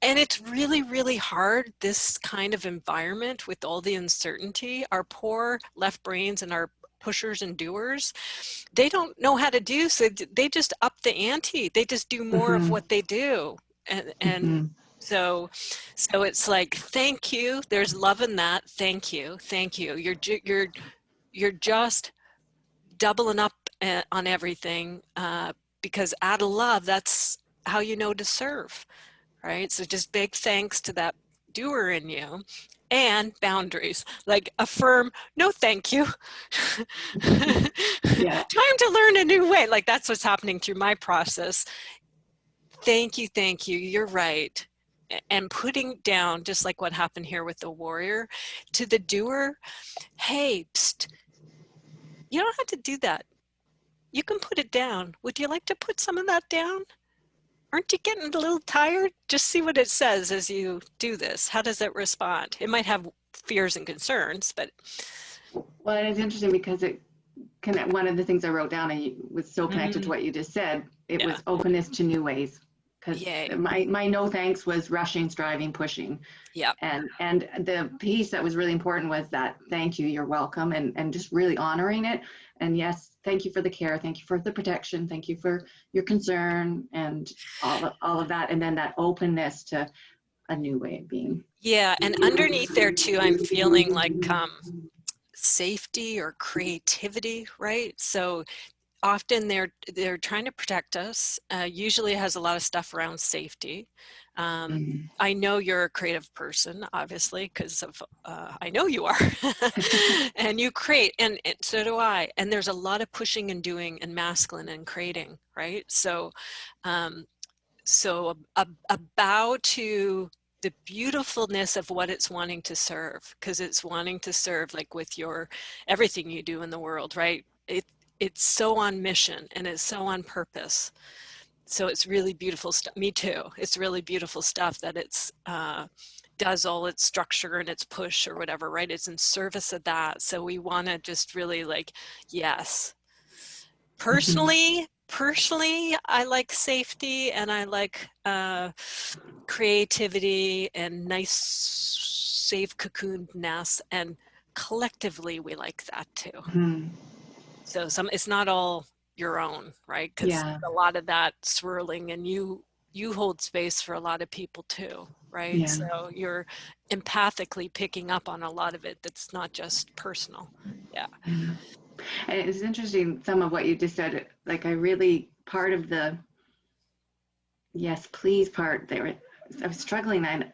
And it's really, really hard, this kind of environment with all the uncertainty. Our poor left brains and our pushers and doers, they don't know how to do, so they just up the ante. They just do more of what they do. And so it's like, thank you. There's love in that. Thank you. Thank you. You're just doubling up on everything, because out of love, that's how you know to serve, right? So just big thanks to that doer in you, and boundaries, like affirm, no thank you. Yeah. Time to learn a new way. Like that's what's happening through my process. Thank you, you're right. And putting down, just like what happened here with the warrior, to the doer, hey, psst, you don't have to do that. You can put it down. Would you like to put some of that down? Aren't you getting a little tired? Just see what it says as you do this. How does it respond? It might have fears and concerns, but. Well, it's interesting because one of the things I wrote down, and was so connected to what you just said, it was openness to new ways. Because my no thanks was rushing, striving, pushing. Yeah. And the piece that was really important was that thank you, you're welcome, and just really honoring it. And yes, thank you for the care, thank you for the protection, thank you for your concern, and all of that. And then that openness to a new way of being. Yeah, and underneath there too, I'm feeling like safety or creativity, right? So often they're trying to protect us. Usually it has a lot of stuff around safety. I know you're a creative person, obviously, because of I know you are, and you create, and so do I. And there's a lot of pushing and doing and masculine and creating, right? So, so a bow to the beautifulness of what it's wanting to serve, because it's wanting to serve, like with your everything you do in the world, right? It's so on mission and it's so on purpose. So it's really beautiful stuff. Me too. It's really beautiful stuff that it's does all its structure and its push or whatever, right? It's in service of that. So we want to just really like, yes. Personally, I like safety, and I like creativity and nice, safe cocooned nest, and collectively we like that too. So it's not all your own, right? Because a lot of that swirling, and you hold space for a lot of people too, right? Yeah. So you're empathically picking up on a lot of it that's not just personal. Yeah. And it's interesting, some of what you just said, like I really, part of the yes, please part there, I was struggling. I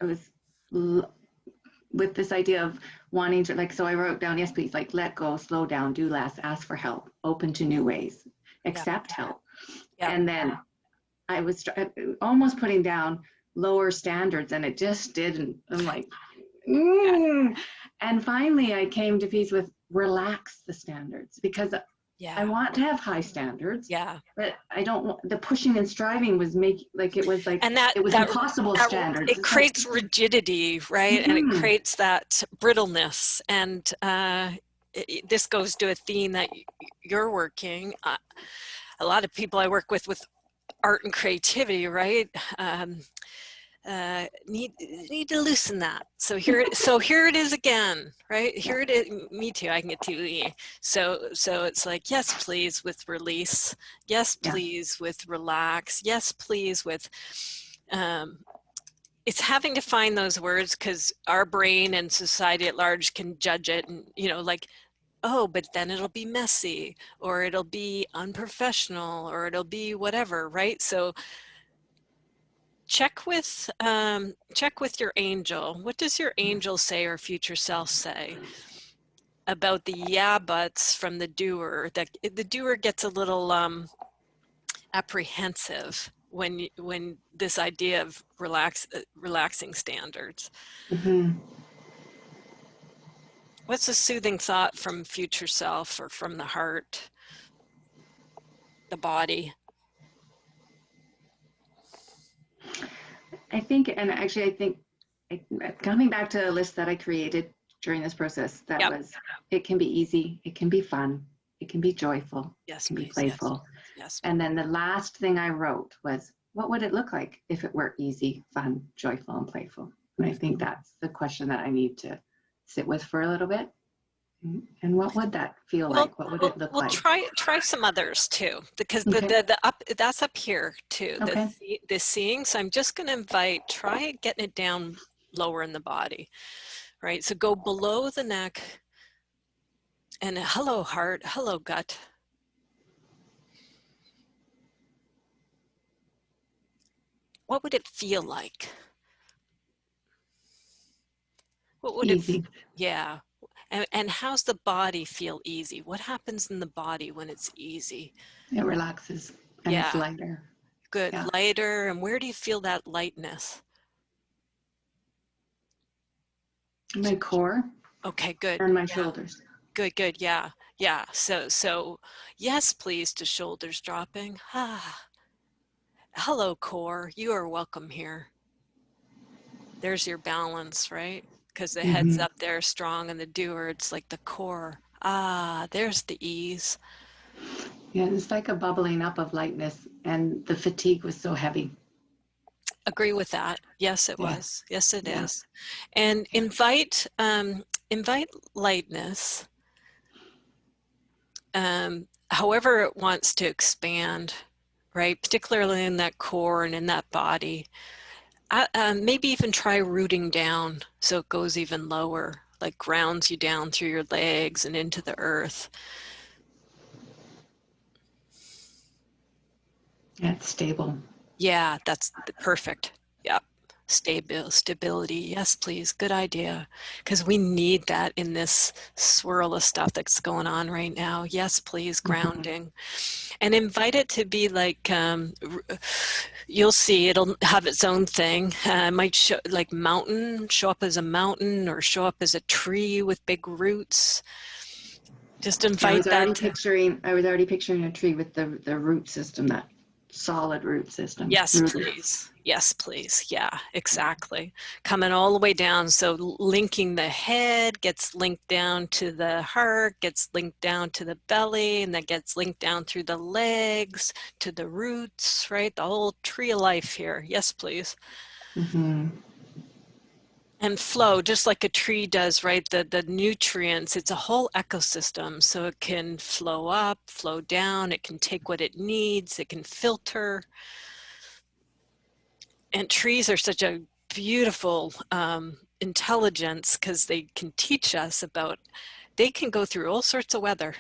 was with this idea of wanting to, like, so I wrote down, yes, please, like, let go, slow down, do less, ask for help, open to new ways, accept help. And then I was almost putting down lower standards, and it just didn't. I'm like, And finally I came to peace with relax the standards, because I want to have high standards. But I don't want the pushing and striving was and that, it was impossible standards. It creates rigidity, right? And it creates that brittleness. And this goes to a theme that you're working. A lot of people I work with art and creativity, right? Need to loosen that. So here it is again, right? Here it is. Me too. I can get too. So it's like, yes, please, with release. Yes, please, with relax. Yes, please, with. It's having to find those words, because our brain and society at large can judge it, and like, oh, but then it'll be messy, or it'll be unprofessional, or it'll be whatever, right? So check with your angel. What does your angel say or future self say about the yeah buts from the doer? That the doer gets a little apprehensive when this idea of relaxing standards. Mm-hmm. What's a soothing thought from future self or from the heart, the body? I think, and actually I think, coming back to a list that I created during this process, that Yep. was, it can be easy, it can be fun, it can be joyful, Yes, it can be please. playful. Yes. And then the last thing I wrote was, what would it look like if it were easy, fun, joyful, and playful? And I think that's the question that I need to sit with for a little bit. And what would that feel like? What would it look like? Try some others too, because Okay. the up, that's up here too. Okay. The seeing. So I'm just going to invite, try getting it down lower in the body, right? So go below the neck, and hello heart, hello gut. What would it feel like? What would Easy. it? Yeah. And how's the body feel easy? What happens in the body when it's easy? It relaxes and Yeah. it's lighter. Good. Yeah. Lighter. And where do you feel that lightness? My core. Okay, good. And my shoulders. Good. Yeah. So yes, please, to shoulders dropping. Hello, core. You are welcome here. There's your balance, right? Because the head's up there strong, and the doer, it's like the core. There's the ease. Yeah, it's like a bubbling up of lightness, and the fatigue was so heavy. Agree with that. Yes, it was. Yes, it Yeah. is. And invite lightness, however it wants to expand, right? Particularly in that core and in that body. Maybe even try rooting down so it goes even lower, like grounds you down through your legs and into the earth. Yeah, it's stable. Yeah, that's perfect. Yep. Stability. Yes, please. Good idea. Because we need that in this swirl of stuff that's going on right now. Yes, please. Grounding. And invite it to be like, you'll see it'll have its own thing. It might show like mountain, show up as a mountain, or show up as a tree with big roots. Just invite I was already picturing a tree with the root system, that solid root system. Yes, please. Yes, please. Yeah, exactly. Coming all the way down. So linking the head gets linked down to the heart, gets linked down to the belly, and that gets linked down through the legs to the roots, right? The whole tree of life here. Yes, please. And flow, just like a tree does, right? The nutrients, it's a whole ecosystem. So it can flow up, flow down, it can take what it needs, it can filter. And trees are such a beautiful intelligence because they can teach us about, they can go through all sorts of weather.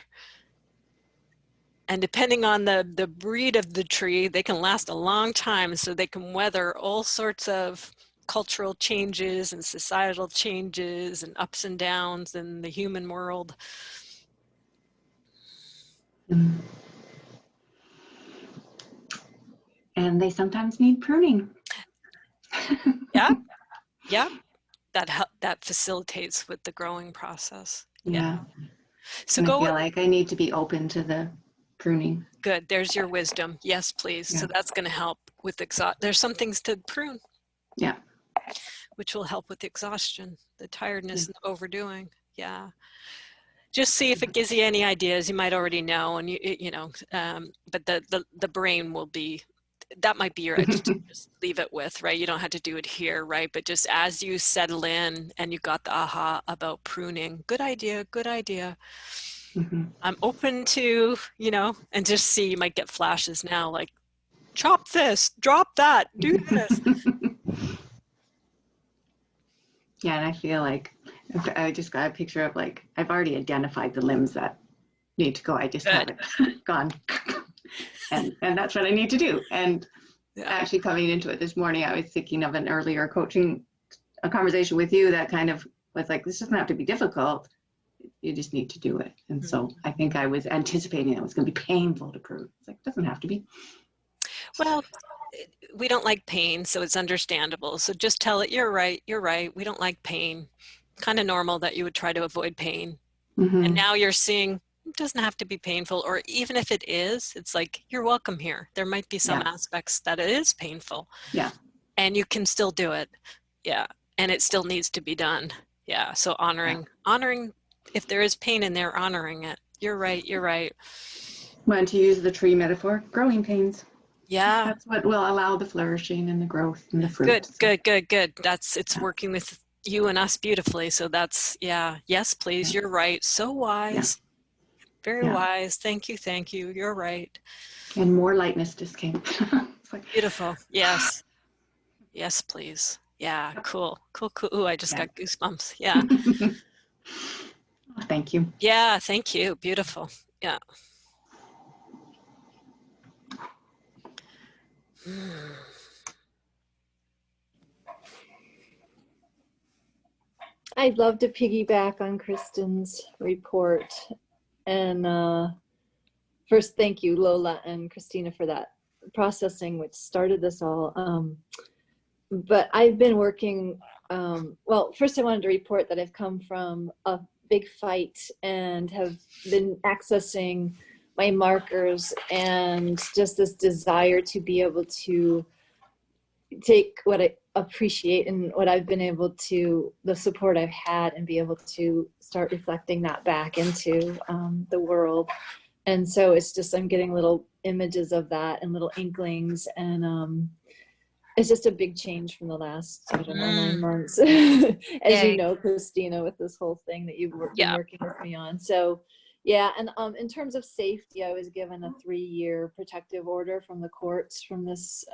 And depending on the breed of the tree, they can last a long time. So they can weather all sorts of cultural changes and societal changes and ups and downs in the human world. And they sometimes need pruning. Yeah. That facilitates with the growing process. Yeah. So I feel like I need to be open to the pruning. Good. There's your wisdom. Yes, please. Yeah. So that's going to help with there's some things to prune. Yeah. Which will help with the exhaustion, the tiredness, and the overdoing. Yeah. Just see if it gives you any ideas. You might already know, and but the brain will be. That might be your edge to just leave it with, right? You don't have to do it here, right? But just as you settle in and you got the aha about pruning, good idea. I'm open to, and just see, you might get flashes now, like, chop this, drop that, do this. Yeah, and I feel like I just got a picture of, like, I've already identified the limbs that need to go. I just haven't gone. And that's what I need to do. And Yeah. Actually, coming into it this morning, I was thinking of an earlier a conversation with you that kind of was like, this doesn't have to be difficult. You just need to do it. And so I think I was anticipating it was going to be painful to prove. It's like, it doesn't have to be. Well, we don't like pain, so it's understandable. So just tell it, you're right, we don't like pain. Kind of normal that you would try to avoid pain. And now you're seeing it doesn't have to be painful, or even if it is, it's like, you're welcome here. There might be some aspects that it is painful. Yeah. And you can still do it. Yeah. And it still needs to be done. Yeah. So honoring if there is pain in there, honoring it. You're right. When to use the tree metaphor, growing pains. Yeah. That's what will allow the flourishing and the growth and the fruit. Good. It's working with you and us beautifully. So that's, yes, please. You're right. So wise. Very wise. Thank you. You're right. And more lightness just came. Like, beautiful. Yes. Yes, please. Yeah. Cool. Ooh, I just got goosebumps. Yeah. Thank you. Yeah. Thank you. Beautiful. Yeah. I'd love to piggyback on Kristen's report. And first, thank you, Lola and Christina, for that processing, which started this all. But I've been working, well, first I wanted to report that I've come from a big fight and have been accessing my markers and just this desire to be able to take what I appreciate and what I've been able to, the support I've had, and be able to start reflecting that back into the world. And so it's just, I'm getting little images of that and little inklings, and it's just a big change from the last, I don't know, 9 months, as you know, Christina, with this whole thing that you've been working with me on. So yeah, and in terms of safety, I was given a 3-year protective order from the courts from this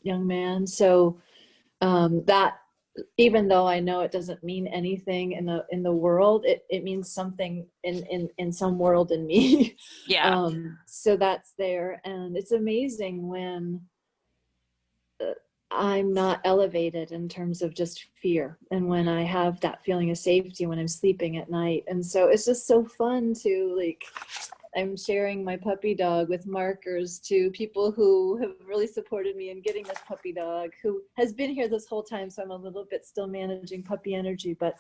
young man. So that, even though I know it doesn't mean anything in the world, it means something in some world in me. Yeah. So that's there, and it's amazing when I'm not elevated in terms of just fear, and when I have that feeling of safety when I'm sleeping at night. And so it's just so fun to, like, I'm sharing my puppy dog with markers to people who have really supported me in getting this puppy dog, who has been here this whole time. So I'm a little bit still managing puppy energy, but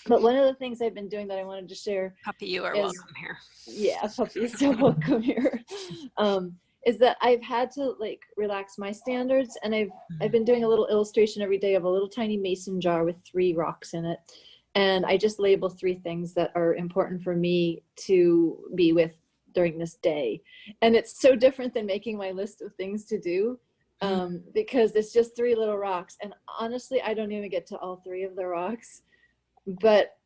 one of the things I've been doing that I wanted to share, puppy, you are welcome here. Yeah, puppy is so welcome here. Is that I've had to, like, relax my standards, and I've been doing a little illustration every day of a little tiny mason jar with 3 rocks in it. And I just label 3 things that are important for me to be with during this day. And it's so different than making my list of things to do, because it's just 3 little rocks. And honestly, I don't even get to all 3 of the rocks, but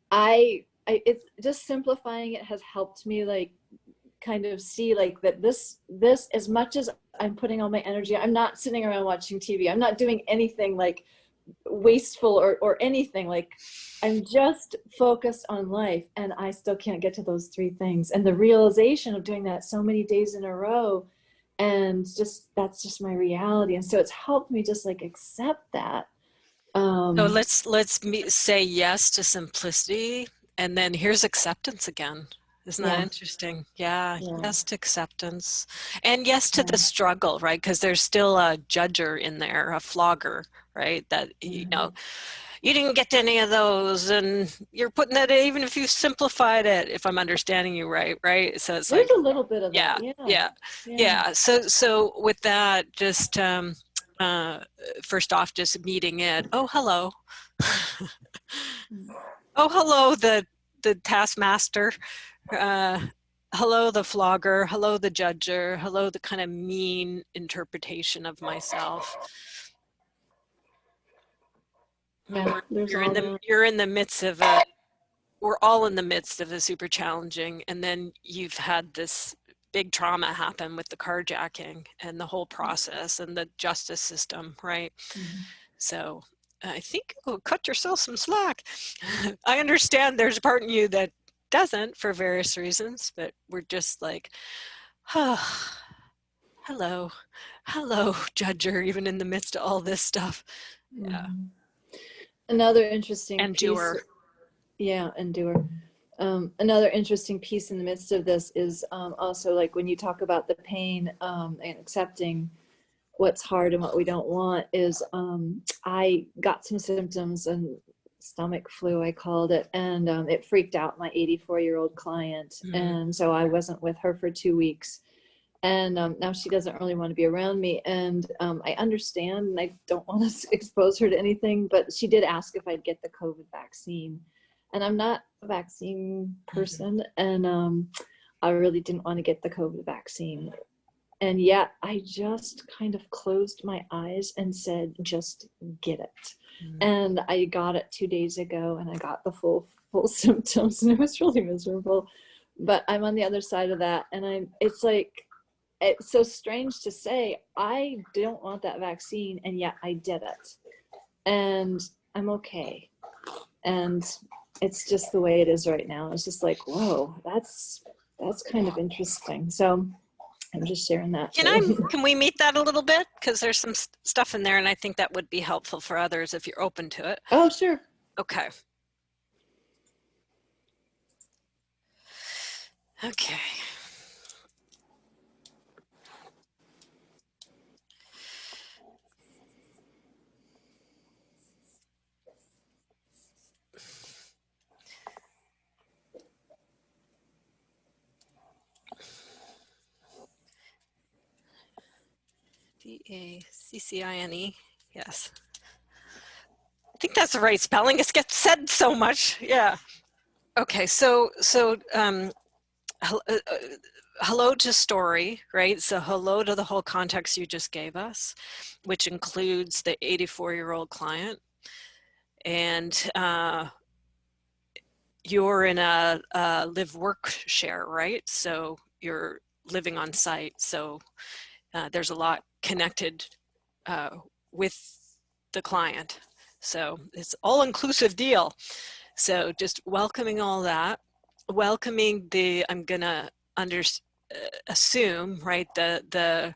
it's just simplifying it has helped me, like, kind of see, like, that this, as much as I'm putting all my energy, I'm not sitting around watching TV. I'm not doing anything like wasteful or anything. Like, I'm just focused on life, and I still can't get to those 3 things. And the realization of doing that so many days in a row, and just, that's just my reality. And so it's helped me just, like, accept that. So let's say yes to simplicity, and then here's acceptance again. Isn't that interesting? Yeah. Yes to acceptance, and yes to the struggle, right? Because there's still a judger in there, a flogger, right? That, you know, you didn't get to any of those, and you're putting that, even if you simplified it, if I'm understanding you right? So it's there's like, a little bit of that. Yeah. So with that, just first off, just meeting it. Oh, hello. Oh, hello, the taskmaster. Hello, the flogger. Hello, the judger. Hello, the kind of mean interpretation of myself. You're in the midst of a, we're all in the midst of a super challenging, and then you've had this big trauma happen with the carjacking and the whole process and the justice system, right? So I think, cut yourself some slack. I understand there's a part in you that doesn't, for various reasons, but we're just like, hello, judger, even in the midst of all this stuff. Yeah. Another interesting Endure. piece. Yeah, endure. Another interesting piece in the midst of this is also like when you talk about the pain and accepting what's hard and what we don't want is I got some symptoms and stomach flu, I called it, and it freaked out my 84-year-old client. And so I wasn't with her for 2 weeks. And now she doesn't really want to be around me. And I understand, and I don't want to expose her to anything, but she did ask if I'd get the COVID vaccine. And I'm not a vaccine person, and I really didn't want to get the COVID vaccine. And yet I just kind of closed my eyes and said, just get it. And I got it 2 days ago, and I got the full symptoms, and it was really miserable. But I'm on the other side of that, and it's like, it's so strange to say, I don't want that vaccine, and yet I did it. And I'm okay. And it's just the way it is right now. It's just like, whoa, that's kind of interesting. So I'm just sharing that. Can we meet that a little bit? Because there's some stuff in there, and I think that would be helpful for others if you're open to it. Oh, sure. Okay. Okay. Vaccine. Yes. I think that's the right spelling. It gets said so much. Yeah. Okay. So hello to story, right? So hello to the whole context you just gave us, which includes the 84-year-old client. And you're in a live-work share, right? So you're living on site. So there's a lot connected with the client. So it's all-inclusive deal. So just welcoming all that, welcoming I'm gonna assume, right, the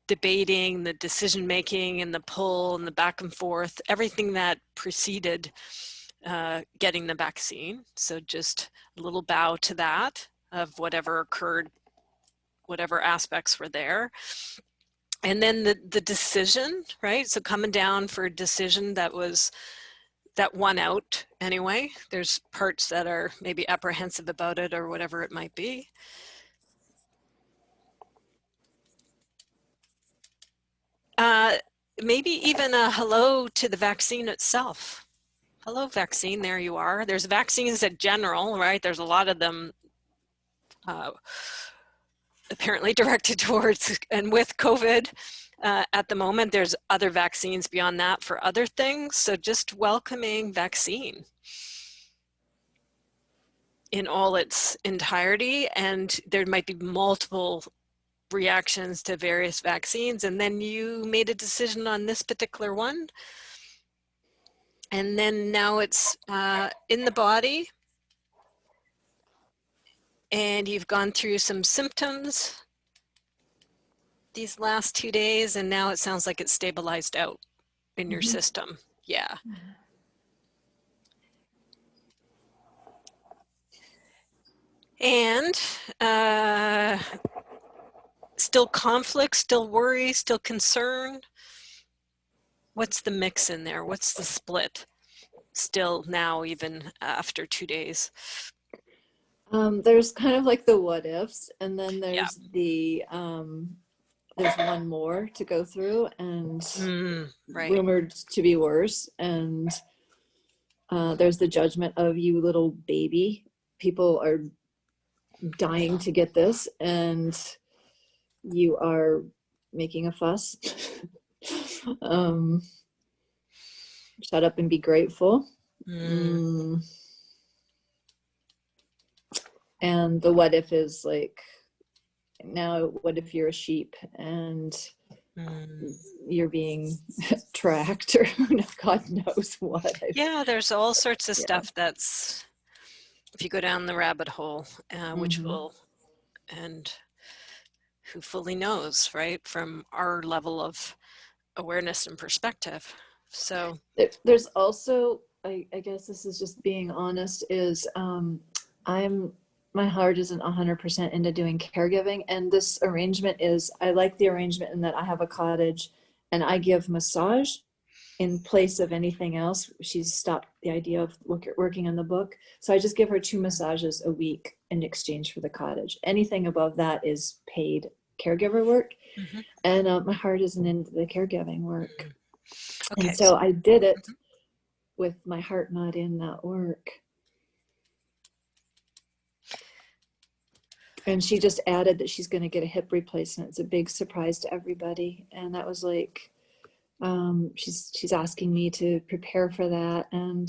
debating, the decision-making, and the pull, and the back and forth, everything that preceded getting the vaccine. So just a little bow to that, of whatever occurred, whatever aspects were there. And then the decision, right? So coming down for a decision that won out anyway. There's parts that are maybe apprehensive about it or whatever it might be. Maybe even a hello to the vaccine itself. Hello, vaccine, there you are. There's vaccines in general, right? There's a lot of them apparently directed towards, and with COVID at the moment, there's other vaccines beyond that for other things. So just welcoming vaccine in all its entirety. And there might be multiple reactions to various vaccines, and then you made a decision on this particular one, and then now it's in the body, and you've gone through some symptoms these last 2 days, and now it sounds like it's stabilized out in your system. Yeah. And still conflict, still worry, still concern. What's the mix in there? What's the split still now, even after 2 days? There's kind of like the what ifs, and then there's there's one more to go through, and right. rumored to be worse. And there's the judgment of, you little baby. People are dying to get this, and you are making a fuss. Shut up and be grateful. And the what if is like, now what if you're a sheep and you're being tracked, or God knows what. Yeah, there's all sorts of stuff that's, if you go down the rabbit hole, which will, and who fully knows, right? From our level of awareness and perspective. So there's also, I guess this is just being honest, is my heart isn't 100% into doing caregiving, and this arrangement is, I like the arrangement in that I have a cottage and I give massage in place of anything else. She's stopped the idea of working on the book, so I just give her 2 massages a week in exchange for the cottage. Anything above that is paid caregiver work. Mm-hmm. And my heart isn't into the caregiving work. Okay. And so I did it with my heart not in that work. And she just added that she's going to get a hip replacement. It's a big surprise to everybody. And that was like, she's asking me to prepare for that, and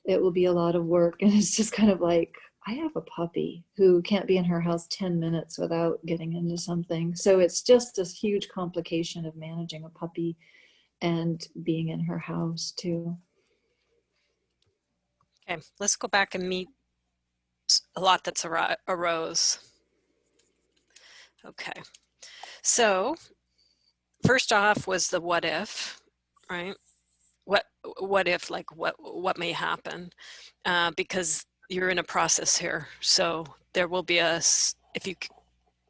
it will be a lot of work. And it's just kind of like, I have a puppy who can't be in her house 10 minutes without getting into something. So it's just this huge complication of managing a puppy and being in her house too. Okay, let's go back and meet a lot that's arose. Okay, so first off was the what if, right? What if, like what may happen, because you're in a process here. So there will be if you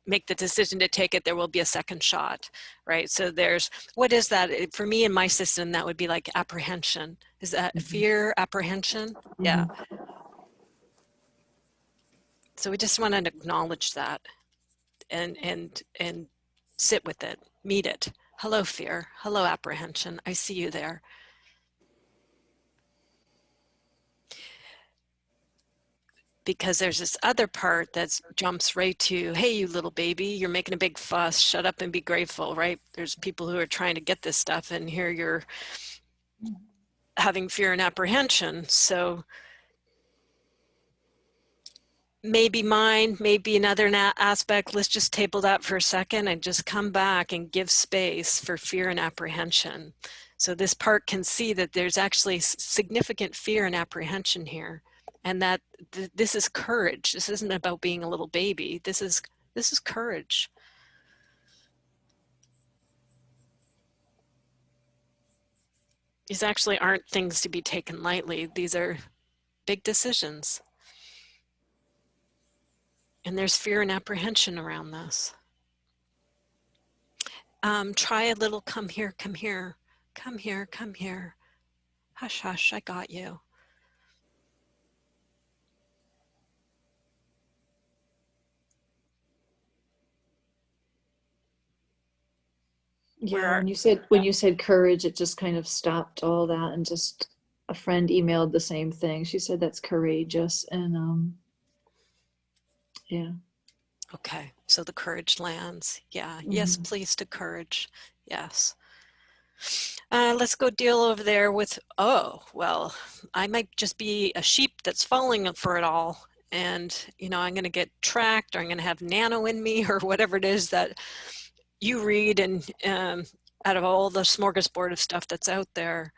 make the decision to take it, there will be a second shot, right? So there's, what is that? For me, in my system, that would be like apprehension. Is that fear, apprehension? Mm-hmm. Yeah. So we just want to acknowledge that and sit with it, meet it. Hello, fear. Hello, apprehension. I see you there. Because there's this other part that jumps right to, hey, you little baby, you're making a big fuss, shut up and be grateful, right? There's people who are trying to get this stuff, and here you're having fear and apprehension. So maybe mine, maybe another aspect, let's just table that for a second and just come back and give space for fear and apprehension. So this part can see that there's actually significant fear and apprehension here. And that this is courage. This isn't about being a little baby. This is courage. These actually aren't things to be taken lightly. These are big decisions. And there's fear and apprehension around this. Try a little, come here, come here, come here, come here. Hush, hush, I got you. Yeah, when you said courage, it just kind of stopped all that, and just a friend emailed the same thing. She said that's courageous, and yeah. Okay, so the courage lands. Yeah, yes, please to courage. Yes. Let's go deal over there with, oh, well, I might just be a sheep that's falling for it all. And, I'm going to get tracked, or I'm going to have nano in me, or whatever it is that you read, and out of all the smorgasbord of stuff that's out there,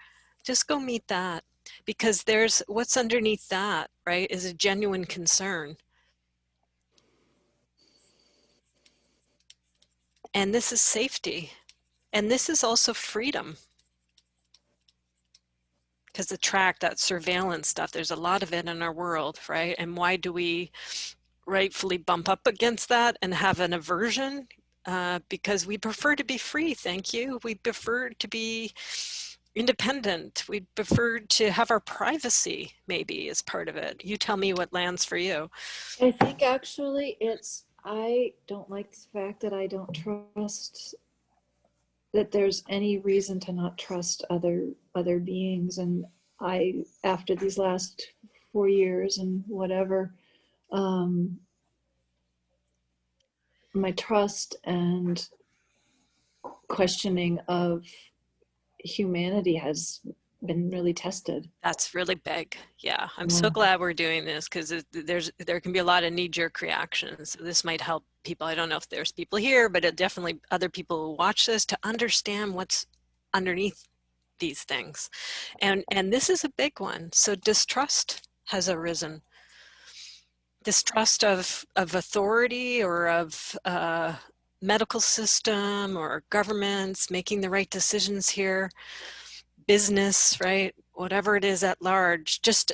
just go meet that, because there's what's underneath that, right, is a genuine concern. And this is safety. And this is also freedom. Because the track, that surveillance stuff, there's a lot of it in our world, right? And why do we rightfully bump up against that and have an aversion? Because we prefer to be free, thank you. We prefer to be independent. We prefer to have our privacy, maybe, as part of it. You tell me what lands for you. I think actually I don't like the fact that I don't trust, that there's any reason to not trust other beings. And after these last 4 years and whatever, my trust and questioning of humanity has been really tested. That's really big. Yeah, I'm so glad we're doing this, because there can be a lot of knee-jerk reactions. This might help people. I don't know if there's people here, but definitely other people who watch this, to understand what's underneath these things. And this is a big one. So distrust has arisen. Distrust of authority, or of medical system or governments making the right decisions here, business, right? Whatever it is at large, just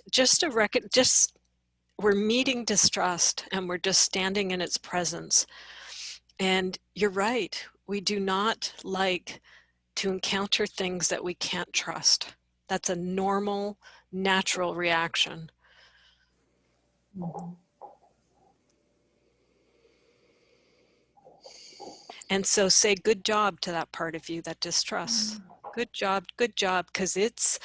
we're meeting distrust and we're just standing in its presence. And you're right, we do not like to encounter things that we can't trust. That's a normal, natural reaction. And so say good job to that part of you that distrusts. Good job, because it's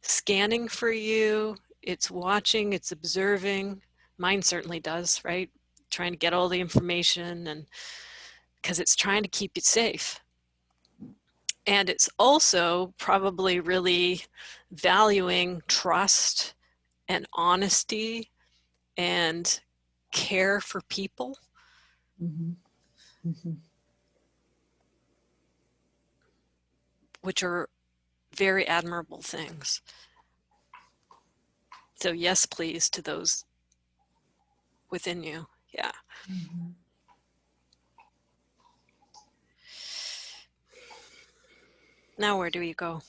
scanning for you, it's watching, it's observing. Mine certainly does, right? Trying to get all the information, and because it's trying to keep you safe. And it's also probably really valuing trust and honesty and care for people. Which are very admirable things. So yes, please, to those within you. Yeah. Now where do you go?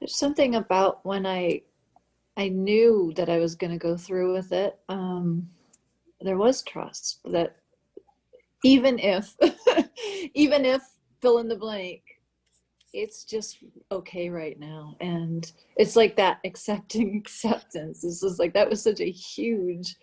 There's something about when I knew that I was going to go through with it. There was trust that even if fill in the blank, it's just okay right now. And it's like that acceptance. It's just like, that was such a huge,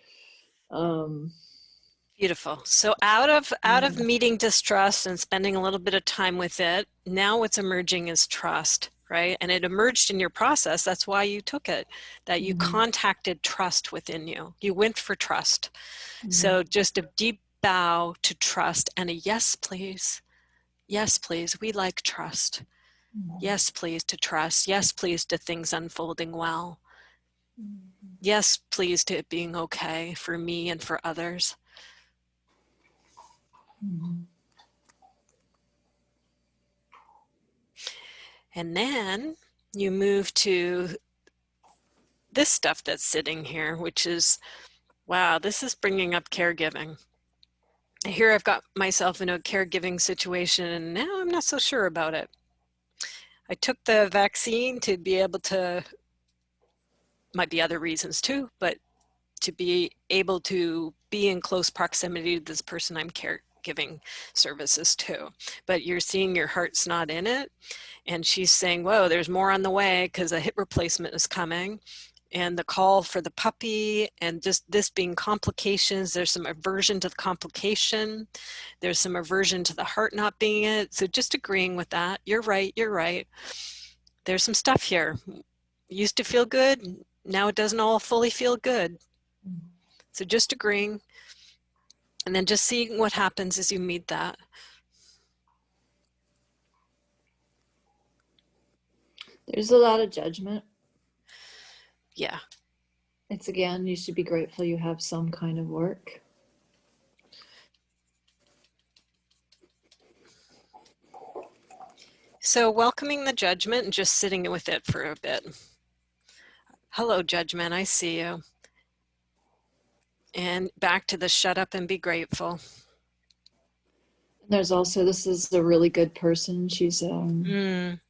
Beautiful. So out of meeting distrust and spending a little bit of time with it, now what's emerging is trust, right? And it emerged in your process. That's why you took it, that you contacted trust within you. You went for trust. So just a deep bow to trust and a yes, please. Yes, please. We like trust. Yes, please to trust. Yes, please to things unfolding well. Yes, please to it being okay for me and for others. And then you move to this stuff that's sitting here, which is, wow, this is bringing up caregiving. Here I've got myself in a caregiving situation and now I'm not so sure about it. I took the vaccine to be able to, might be other reasons too, but to be able to be in close proximity to this person I'm caregiving services to. But you're seeing your heart's not in it. And she's saying, whoa, there's more on the way because a hip replacement is coming. And the call for the puppy and just this being complications. There's some aversion to the complication. There's some aversion to the heart not being it. So just agreeing with that. You're right, you're right. There's some stuff here. Used to feel good. Now it doesn't all fully feel good. So just agreeing and then just seeing what happens as you meet that. there's a lot of judgment. Yeah. It's again, you should be grateful you have some kind of work. So welcoming the judgment and just sitting with it for a bit. Hello, judgment, I see you. And back to the shut up and be grateful. There's also, this is a really good person. She's been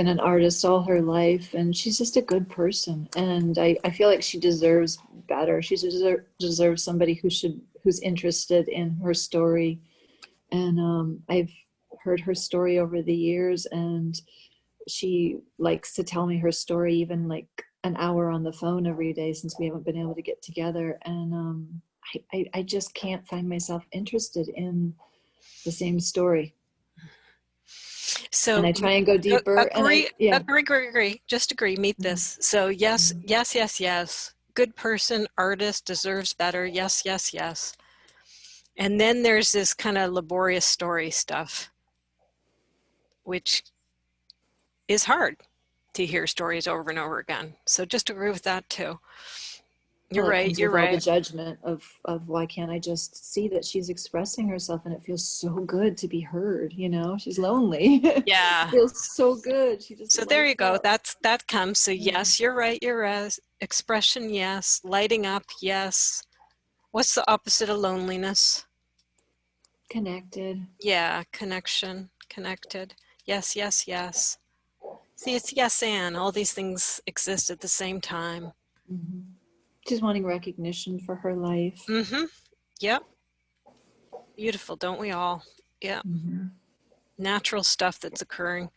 an artist all her life, and she's just a good person. And I feel like she deserves better. She deserves somebody who's interested in her story. And I've heard her story over the years, and she likes to tell me her story, even like an hour on the phone every day since we haven't been able to get together. And I just can't find myself interested in the same story. So and I try and go deeper. Agree. Just agree. Meet this. So yes, yes, yes, yes. Good person, artist, deserves better. Yes, yes, yes. And then there's this kind of laborious story stuff, which is hard to hear stories over and over again. So just agree with that too. You're right. You're right. All the judgment of why can't I just see that she's expressing herself, and it feels so good to be heard. You know, she's lonely. Yeah, it feels so good. She just. So there you go. That comes. So yes, you're right. You're right. Expression, yes. Lighting up, yes. What's the opposite of loneliness? Connected. Yeah, connection, connected. Yes, yes, yes. See, it's yes and. All these things exist at the same time. Mm-hmm. She's wanting recognition for her life. Mm-hmm. Yep. Beautiful, don't we all? Yeah. Mm-hmm. Natural stuff that's occurring.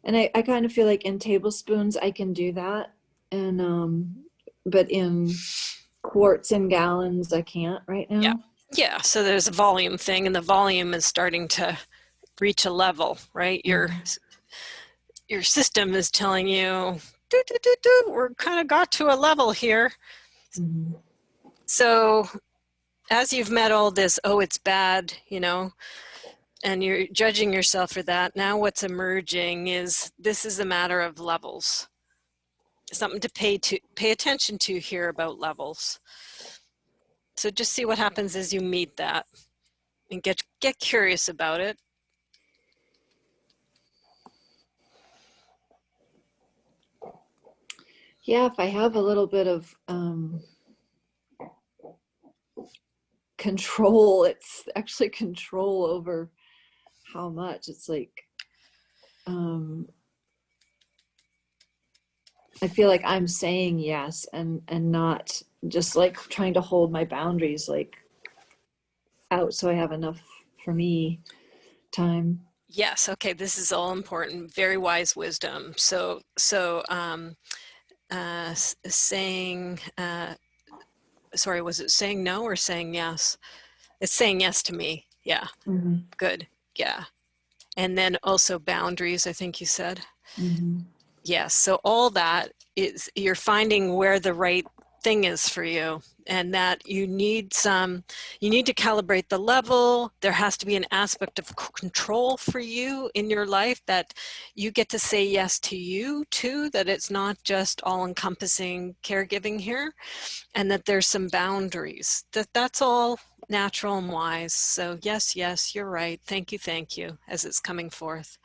And I kind of feel like in tablespoons I can do that, and but in quarts and gallons I can't right now. Yeah. Yeah. So there's a volume thing, and the volume is starting to reach a level, right? Your system is telling you, we're kind of got to a level here. Mm-hmm. So as you've met all this, oh, it's bad, you know, and you're judging yourself for that. Now what's emerging is this is a matter of levels. Something to pay attention to here about levels. So just see what happens as you meet that, and get curious about it. Yeah, if I have a little bit of control, it's actually control over how much. It's like I feel like I'm saying yes and not just like trying to hold my boundaries like out so I have enough for me time. Yes. Okay. This is all important. Very wise wisdom. So saying, sorry, was it saying no or saying yes? It's saying yes to me. Yeah. Mm-hmm. Good. Yeah. And then also boundaries, I think you said. Mm-hmm. Yes. So all that is, you're finding where the right thing is for you, and that you need to calibrate the level. There has to be an aspect of control for you in your life, that you get to say yes to you too, that it's not just all encompassing caregiving here, and that there's some boundaries. That's all natural and wise. So yes, you're right. Thank you, as it's coming forth.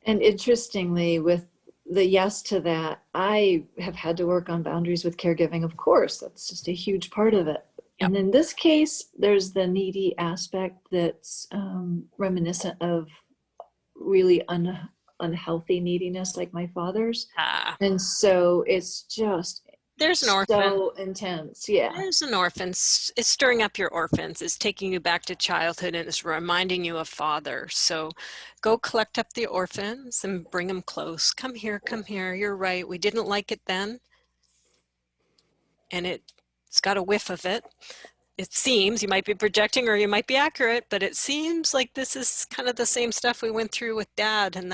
And interestingly, with the yes to that, I have had to work on boundaries with caregiving. Of course, that's just a huge part of it. Yep. And in this case, there's the needy aspect that's reminiscent of really unhealthy neediness, like my father's. And so it's just there's an orphan. So intense. Yeah. There's an orphan. It's stirring up your orphans. It's taking you back to childhood, and it's reminding you of father. So go collect up the orphans and bring them close. Come here. You're right. We didn't like it then. And it's got a whiff of it. It seems, you might be projecting or you might be accurate, but it seems like this is kind of the same stuff we went through with Dad. And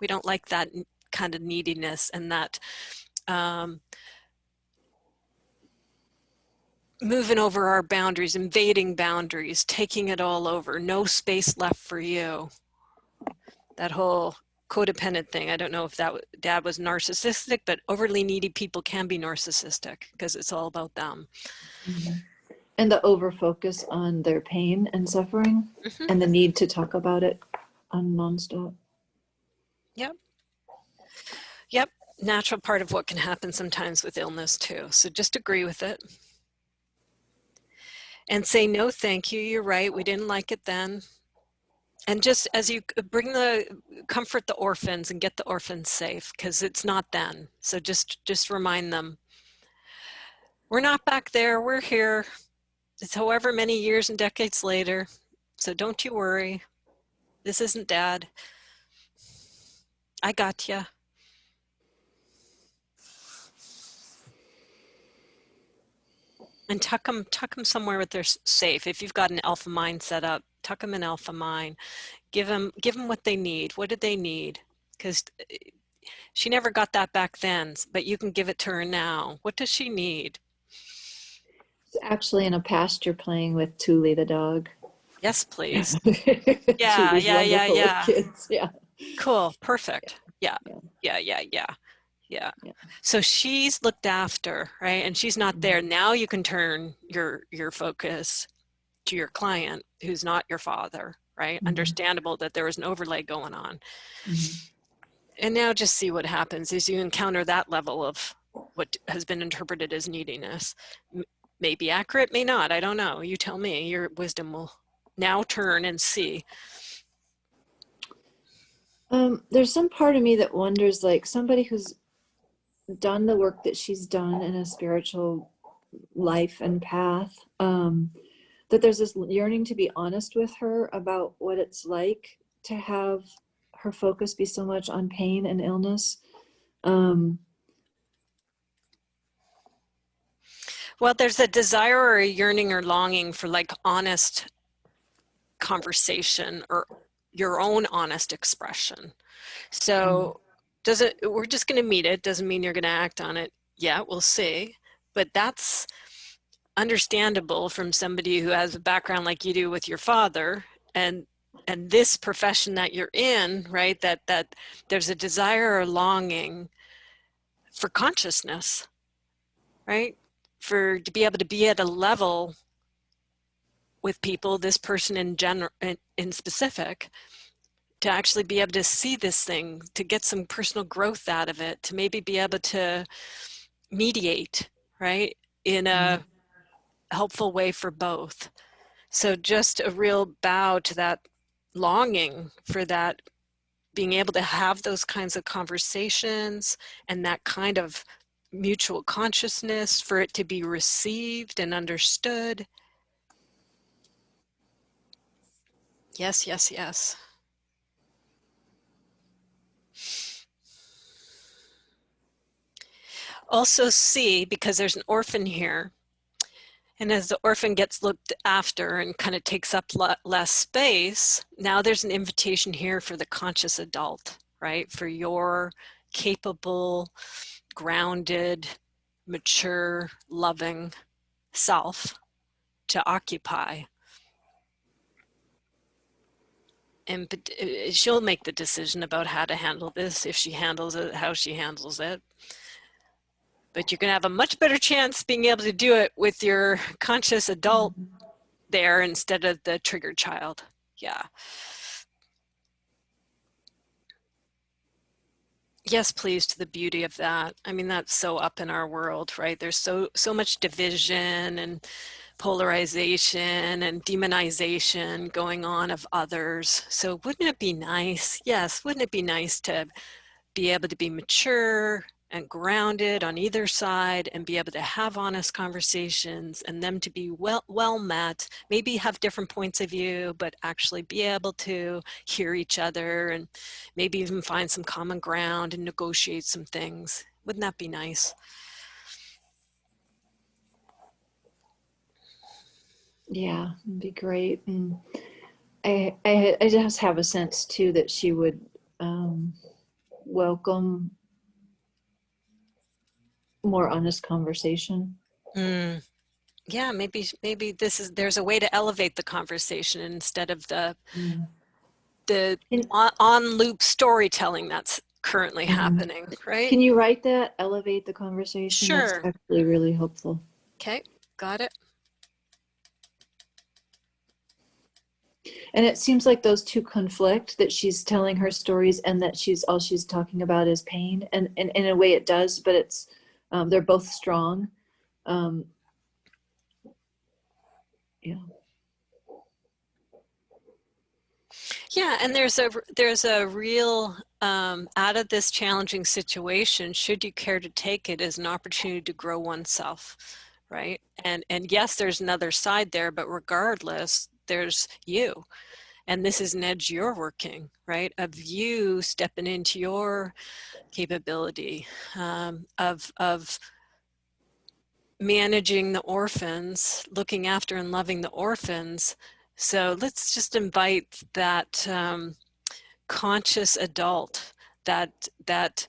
we don't like that kind of neediness, and that moving over our boundaries, invading boundaries, taking it all over, no space left for you. That whole codependent thing. I don't know if Dad was narcissistic, but overly needy people can be narcissistic because it's all about them. Mm-hmm. And the over focus on their pain and suffering, and the need to talk about it nonstop. Yep. Natural part of what can happen sometimes with illness too. So just agree with it. And say, no, thank you. You're right. We didn't like it then. And just as you comfort the orphans and get the orphans safe, because it's not then. So just remind them, we're not back there. We're here. It's however many years and decades later. So don't you worry. This isn't Dad. I got you. And tuck them somewhere where they're safe. If you've got an alpha mind set up, tuck them in alpha mind. Give them what they need. What did they need? Because she never got that back then, but you can give it to her now. What does she need? It's actually in a pasture playing with Thule the dog. Yes, please. Yeah. Kids. Yeah. Cool. Perfect. Yeah. So she's looked after, right? And she's not there. Now you can turn your focus to your client who's not your father, right? Understandable that there was an overlay going on. And now just see what happens as you encounter that level of what has been interpreted as neediness. May be accurate, may not, I don't know. You tell me, your wisdom will now turn and see. There's some part of me that wonders, like somebody who's done the work that she's done in a spiritual life and path, that there's this yearning to be honest with her about what it's like to have her focus be so much on pain and illness. Well, there's a desire or a yearning or longing for like honest conversation or your own honest expression. So we're just going to meet it. Doesn't mean you're going to act on it yet. We'll see. But that's understandable from somebody who has a background like you do with your father and this profession that you're in, right? That there's a desire or longing for consciousness, right? To be able to be at a level with people, this person in general, in specific, to actually be able to see this thing, to get some personal growth out of it, to maybe be able to mediate, right? In a helpful way for both. So just a real bow to that longing for that, being able to have those kinds of conversations and that kind of mutual consciousness, for it to be received and understood. Yes, yes, yes. Also see, because there's an orphan here, and as the orphan gets looked after and kind of takes up less space, now there's an invitation here for the conscious adult, right? For your capable, grounded, mature, loving self to occupy. And she'll make the decision about how to handle this, if she handles it, how she handles it. But you're going to have a much better chance being able to do it with your conscious adult there instead of the triggered child. Yeah. Yes, please, to the beauty of that. I mean, that's so up in our world, right? There's so much division and polarization and demonization going on of others. So wouldn't it be nice? Yes, wouldn't it be nice to be able to be mature and grounded on either side and be able to have honest conversations and them to be well met, maybe have different points of view, but actually be able to hear each other and maybe even find some common ground and negotiate some things. Wouldn't that be nice? Yeah, it'd be great. And I just have a sense too that she would welcome more honest conversation. Yeah, maybe there's a way to elevate the conversation instead of the on loop storytelling that's currently happening, right? Can you write that? Elevate the conversation? Sure. That's actually really helpful. Okay, got it. And it seems like those two conflict, that she's telling her stories and that all she's talking about is pain. And in a way it does, but it's, they're both strong. Yeah. Yeah, and there's a real, out of this challenging situation, should you care to take it, as an opportunity to grow oneself, right? And yes, there's another side there, but regardless, there's you. And this is an edge you're working, right? Of you stepping into your capability, of managing the orphans, looking after and loving the orphans. So let's just invite that conscious adult, that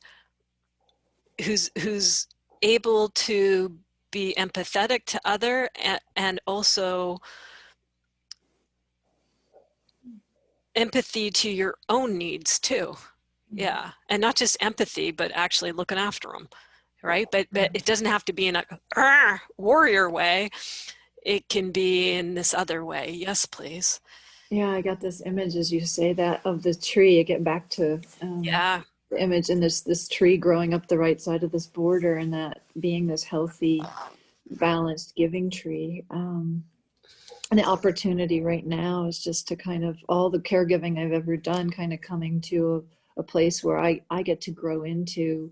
who's able to be empathetic to other and also empathy to your own needs too. Yeah, and not just empathy, but actually looking after them, right? But it doesn't have to be in a warrior way. It can be in this other way. Yes, please. Yeah, I got this image as you say that of the tree. I get back to yeah, the image, and this tree growing up the right side of this border, and that being this healthy, balanced, giving tree. And the opportunity right now is just to kind of, all the caregiving I've ever done, kind of coming to a place where I get to grow into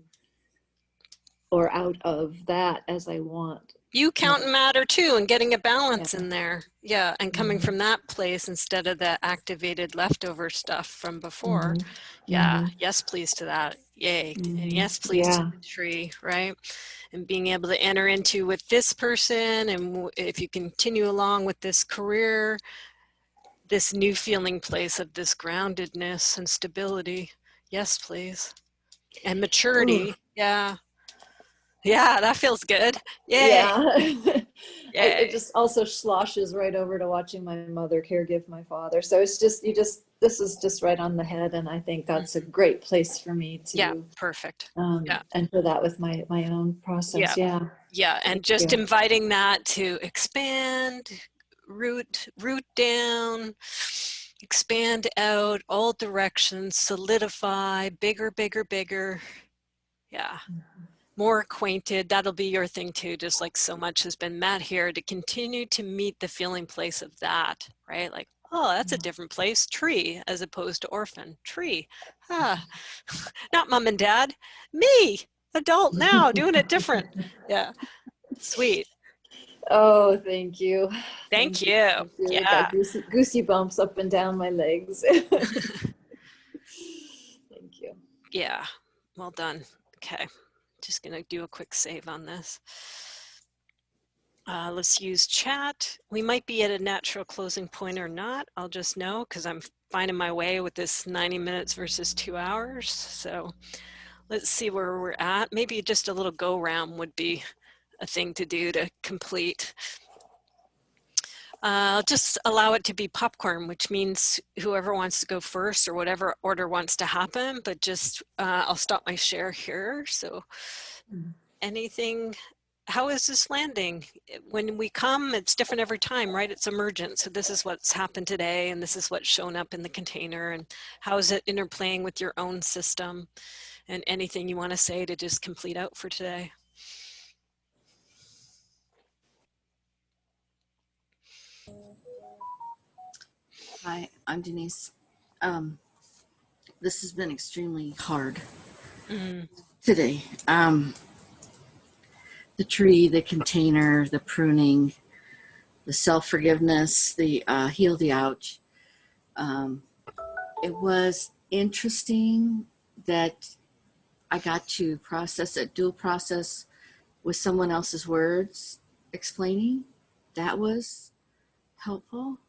or out of that as I want. You count and matter too, and getting a balance in there. Yeah, and coming Mm-hmm. from that place instead of the activated leftover stuff from before. Mm-hmm. Yeah, Mm-hmm. yes please to that. Yay. Mm-hmm. And yes please Yeah. to the tree, right? And being able to enter into with this person, and if you continue along with this career, this new feeling place of this groundedness and stability. Yes please. And maturity. Ooh. Yeah. Yeah, that feels good. Yay. Yeah. Yay. It just also sloshes right over to watching my mother caregive my father. So it's just, this is just right on the head. And I think that's a great place for me to, yeah, perfect. Yeah. enter that with my own process. Yeah. Yeah. And just inviting that to expand, root down, expand out, all directions, solidify, bigger, bigger, bigger. Yeah. More acquainted. That'll be your thing too, just like so much has been met here, to continue to meet the feeling place of that, right? Like, oh, that's a different place, tree, as opposed to orphan, tree. Ah, not mom and dad, me, adult now, doing it different. Yeah, sweet. Oh, thank you. Thank you. Thank you. Yeah. Got goosey bumps up and down my legs. Thank you. Yeah, well done. Okay, just gonna do a quick save on this. Let's use chat. We might be at a natural closing point or not. I'll just know because I'm finding my way with this 90 minutes versus 2 hours. So let's see where we're at. Maybe just a little go round would be a thing to do to complete. I'll just allow it to be popcorn, which means whoever wants to go first or whatever order wants to happen, but just I'll stop my share here. So anything, how is this landing? When we come, it's different every time, right? It's emergent. So this is what's happened today, and this is what's shown up in the container, and how is it interplaying with your own system, and anything you want to say to just complete out for today. Hi, I'm Denise. This has been extremely hard today. The tree, the container, the pruning, the self-forgiveness, the heal the ouch. It was interesting that I got to process a dual process with someone else's words explaining. That was helpful.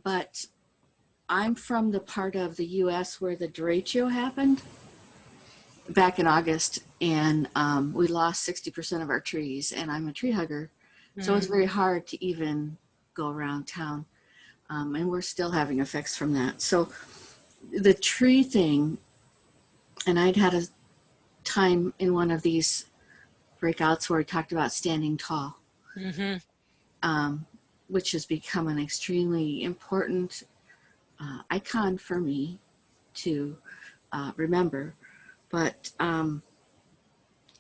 But I'm from the part of the U.S. where the derecho happened back in August, and we lost 60% of our trees, and I'm a tree hugger. So it's very hard to even go around town, and we're still having effects from that. So the tree thing, and I'd had a time in one of these breakouts where we talked about standing tall. Which has become an extremely important icon for me to remember. But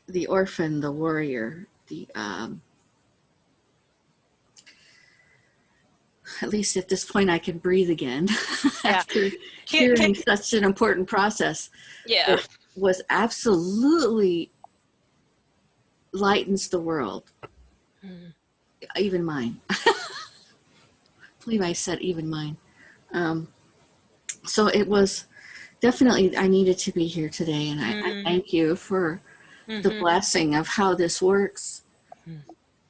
the orphan, the warrior, the at least at this point I can breathe again after hearing such an important process. Yeah. It was absolutely lightens the world. Even mine. I believe I said even mine. So it was definitely, I needed to be here today, and I thank you for the blessing of how this works.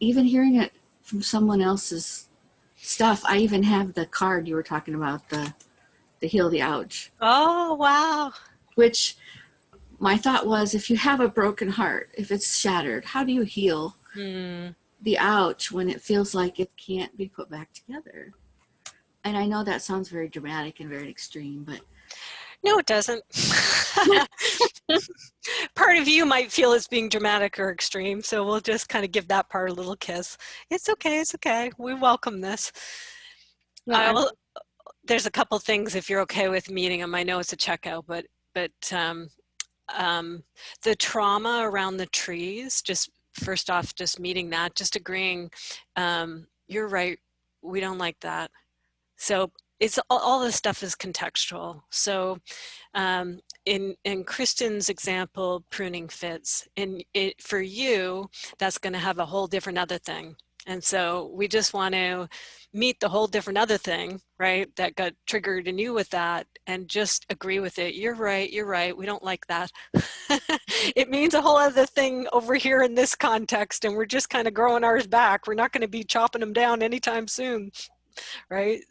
Even hearing it from someone else's stuff. I even have the card you were talking about, the heal the ouch. Oh, wow. Which my thought was, if you have a broken heart, if it's shattered, how do you heal the ouch when it feels like it can't be put back together? And I know that sounds very dramatic and very extreme, but no, it doesn't. Part of you might feel it's being dramatic or extreme, so we'll just kind of give that part a little kiss. It's okay, it's okay. We welcome this. There's a couple things, if you're okay with meeting them. I know it's a checkout, but the trauma around the trees, just first off, just meeting that, just agreeing, you're right, we don't like that. So it's all this stuff is contextual. So in Kristen's example, pruning fits. For you, that's going to have a whole different other thing. And so we just want to meet the whole different other thing, right, that got triggered in you with that, and just agree with it. You're right, we don't like that. It means a whole other thing over here in this context, and we're just kind of growing ours back. We're not going to be chopping them down anytime soon, right?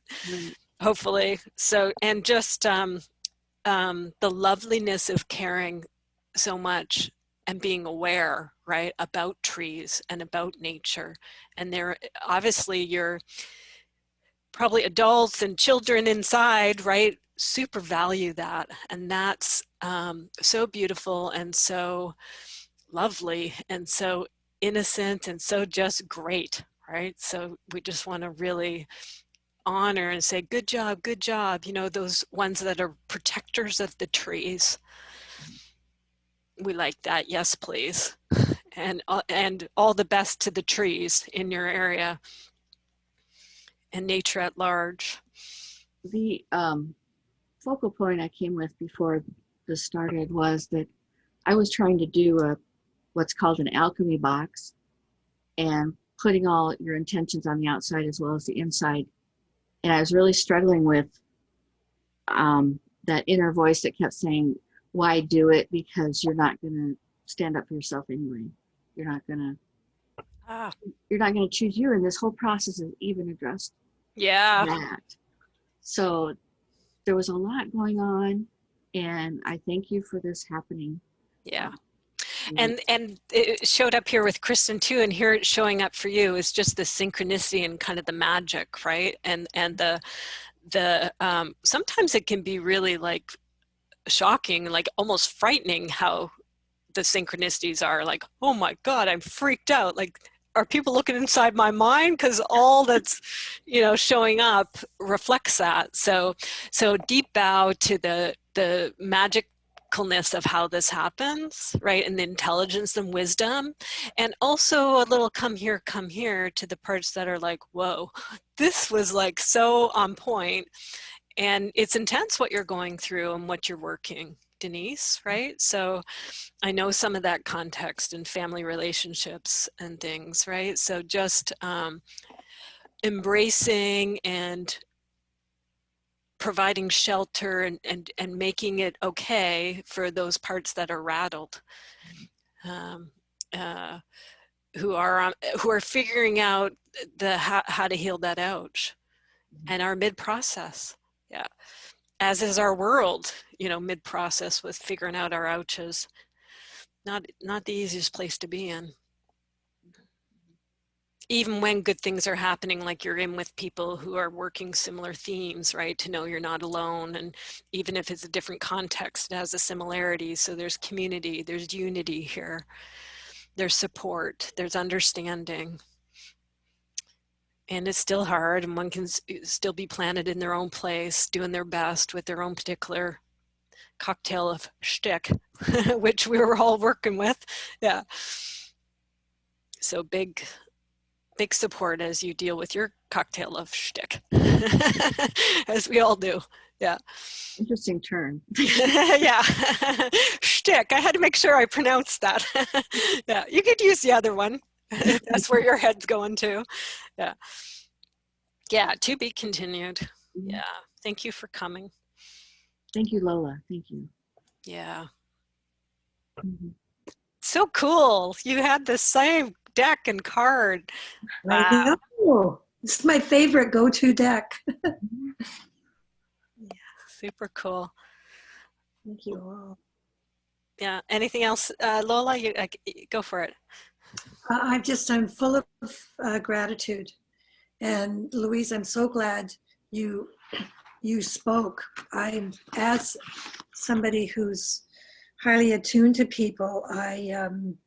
Hopefully. So, and just the loveliness of caring so much and being aware, right, about trees and about nature. And there, obviously, you're probably adults and children inside, right, super value that. And that's so beautiful and so lovely and so innocent and so just great, right? So we just want to really honor and say, good job, you know, those ones that are protectors of the trees. We like that. Yes, please. And all the best to the trees in your area and nature at large. The focal point I came with before this started was that I was trying to do what's called an alchemy box, and putting all your intentions on the outside as well as the inside. And I was really struggling with that inner voice that kept saying, why do it? Because you're not going to stand up for yourself anyway. You're not going to choose you. And this whole process is even addressed that. So there was a lot going on, and I thank you for this happening. Yeah. And it showed up here with Kristen too, and here it's showing up for you is just the synchronicity and kind of the magic, right? And the sometimes it can be really like shocking, like almost frightening how the synchronicities are. Like, oh my God, I'm freaked out. Like, are people looking inside my mind? Because all that's, you know, showing up reflects that. So deep bow to the magicalness of how this happens, right? And the intelligence and wisdom. And also a little come here to the parts that are like, whoa, this was like so on point. And it's intense what you're going through and what you're working, Denise, right? So I know some of that context in family relationships and things, right? So just embracing and providing shelter and making it okay for those parts that are rattled, who are figuring out how to heal that ouch, and are mid-process. Yeah, as is our world, you know, mid-process with figuring out our ouches. Not the easiest place to be in. Even when good things are happening, like you're in with people who are working similar themes, right? To know you're not alone. And even if it's a different context, it has a similarity. So there's community, there's unity here. There's support, there's understanding. And it's still hard, and one can still be planted in their own place, doing their best with their own particular cocktail of shtick, which we were all working with. Yeah. So big support as you deal with your cocktail of shtick, as we all do. Yeah. Interesting term. Yeah. Shtick. I had to make sure I pronounced that. Yeah. You could use the other one. That's where your head's going to. Yeah. Yeah. To be continued. Yeah. Thank you for coming. Thank you, Lola. Thank you. Yeah. So cool. You had the same deck and card. Wow. I know. This is my favorite go-to deck. Yeah, super cool. Thank you all. Yeah. Anything else, Lola? You go for it. I'm full of gratitude. And Louise, I'm so glad you spoke. I'm, as somebody who's highly attuned to people, I'm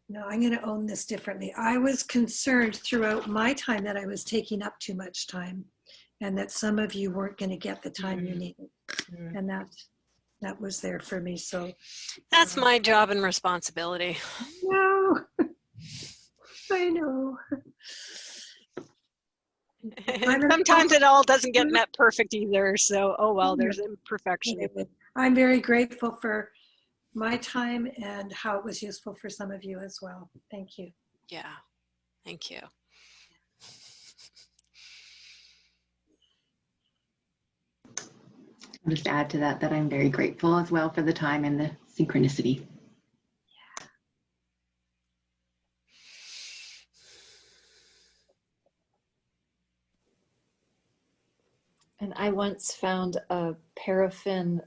going to own this differently. I was concerned throughout my time that I was taking up too much time, and that some of you weren't going to get the time you needed. And that was there for me. So that's my job and responsibility. no, I know. And sometimes it all doesn't get met perfect either. So, oh well, there's imperfection. I'm very grateful for my time and how it was useful for some of you as well. Thank you. Yeah, thank you. I'll just add to that I'm very grateful as well for the time and the synchronicity. And I once found a paraffin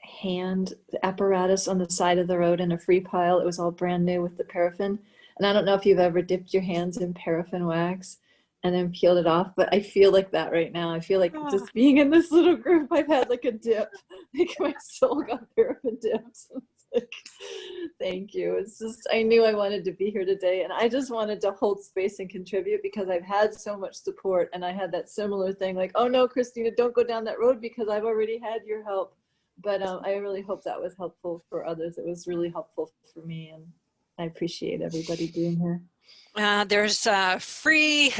hand apparatus on the side of the road in a free pile. It was all brand new with the paraffin. And I don't know if you've ever dipped your hands in paraffin wax and then peeled it off, but I feel like that right now. I feel like just being in this little group, I've had like a dip. Like my soul got paraffin dipped. Like, thank you. It's just, I knew I wanted to be here today, and I just wanted to hold space and contribute because I've had so much support, and I had that similar thing like, oh no, Christina, don't go down that road because I've already had your help. But I really hope that was helpful for others. It was really helpful for me, and I appreciate everybody being here. There's free,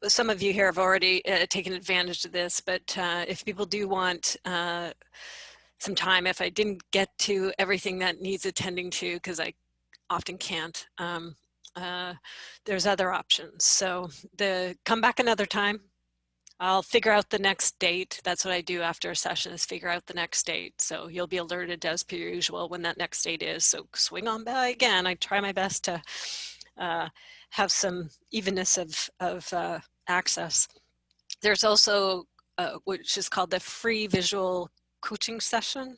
some of you here have already taken advantage of this, but if people do want some time, if I didn't get to everything that needs attending to, because I often can't, there's other options. So come back another time. I'll figure out the next date. That's what I do after a session, is figure out the next date. So you'll be alerted as per usual when that next date is. So swing on by again. I try my best to have some evenness of access. There's also, which is called the free visual coaching session,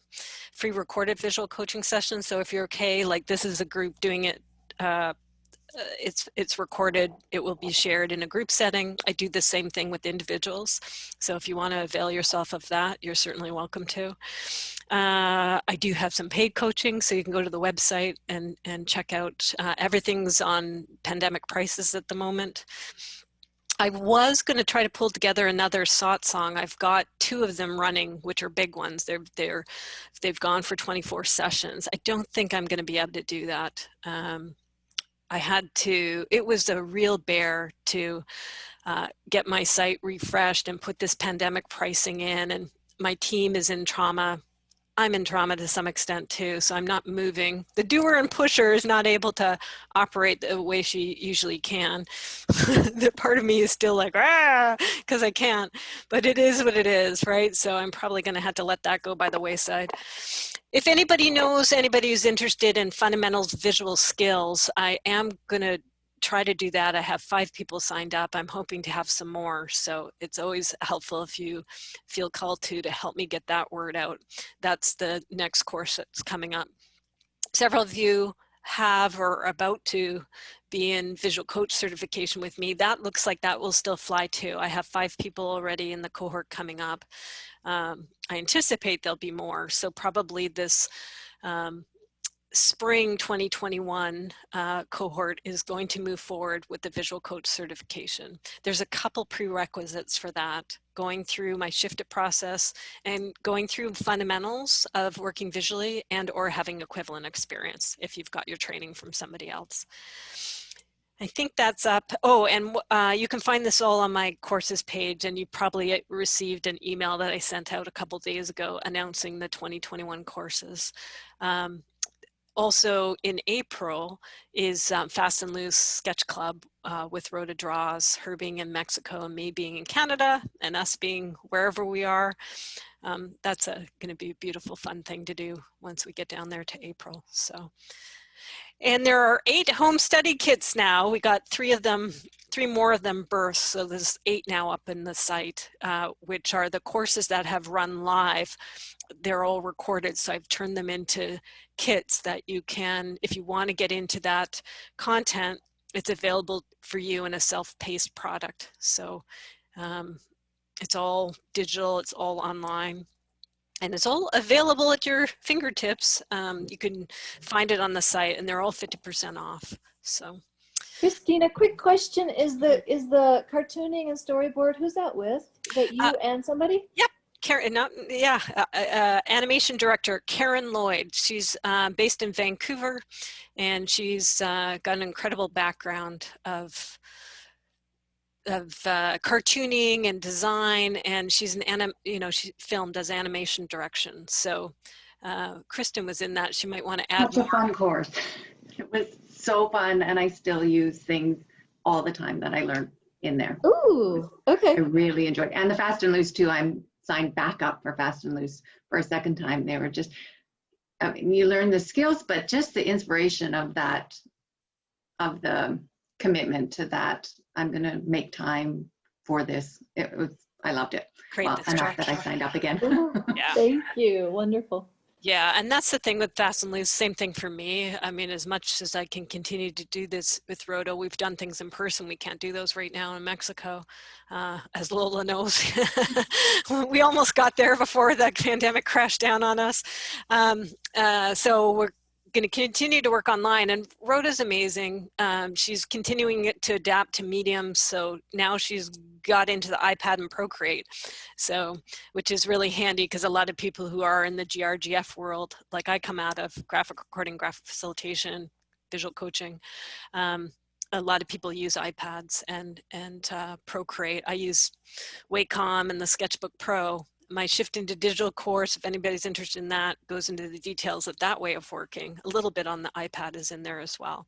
free recorded visual coaching session. So if you're okay, like this is a group doing it, it's recorded, it will be shared in a group setting. I do the same thing with individuals. So if you want to avail yourself of that, you're certainly welcome to. I do have some paid coaching, so you can go to the website and check out, everything's on pandemic prices at the moment. I was going to try to pull together another Satsang. I've got 2 of them running, which are big ones. They've gone for 24 sessions. I don't think I'm going to be able to do that. It was a real bear to get my site refreshed and put this pandemic pricing in, and my team is in trauma. I'm in trauma to some extent too, so I'm not moving. The doer and pusher is not able to operate the way she usually can. The part of me is still like, because I can't, but it is what it is, right? So I'm probably going to have to let that go by the wayside. If anybody knows anybody who's interested in fundamentals visual skills, I am going to try to do that. I have 5 people signed up. I'm hoping to have some more. So it's always helpful if you feel called to help me get that word out. That's the next course that's coming up. Several of you have or are about to be in visual coach certification with me. That looks like that will still fly too. I have 5 people already in the cohort coming up. I anticipate there'll be more. So probably this spring 2021 cohort is going to move forward with the visual coach certification. There's a couple prerequisites for that, going through my shifted process and going through fundamentals of working visually and or having equivalent experience if you've got your training from somebody else. I think that's up. Oh, and you can find this all on my courses page, and you probably received an email that I sent out a couple days ago announcing the 2021 courses. Also in April is Fast and Loose Sketch Club with Rhoda Draws, her being in Mexico and me being in Canada and us being wherever we are. That's going to be a beautiful, fun thing to do once we get down there to April. So, and there are 8 home study kits now. We got 3 more of them births, so there's 8 now up in the site, which are the courses that have run live. They're all recorded, so I've turned them into kits that you can, if you want to get into that content, it's available for you in a self-paced product. So it's all digital, it's all online, and it's all available at your fingertips. You can find it on the site, and they're all 50% off. So, Christina, quick question: is the cartooning and storyboard, who's that with? Is that you and somebody? Yep. Karen, animation director Karen Lloyd. She's based in Vancouver, and she's got an incredible background of cartooning and design, and she's she filmed as animation direction. So Kristen was in that. She might want to add Such a fun course. It was so fun, and I still use things all the time that I learned in there. Ooh, okay. I really enjoyed it. And the Fast and Loose too. I'm signed back up for Fast and Loose for a second time. They were just, I mean, you learn the skills, but just the inspiration of that, of the commitment to that. I'm going to make time for this. It was, I loved it. Great. Well, enough that I signed up again. Yeah. Thank you. Wonderful. Yeah, and that's the thing with Fast and Loose, same thing for me. I mean, as much as I can continue to do this with Rhoda, we've done things in person. We can't do those right now in Mexico, as Lola knows. We almost got there before the pandemic crashed down on us. So we're going to continue to work online, and Rhoda's amazing. She's continuing to adapt to mediums, so now she's got into the iPad and Procreate, so which is really handy because a lot of people who are in the GRGF world, like I come out of graphic recording, graphic facilitation, visual coaching, a lot of people use iPads and Procreate. I use Wacom and the Sketchbook Pro. My shift into digital course, if anybody's interested in that, goes into the details of that way of working. A little bit on the iPad is in there as well.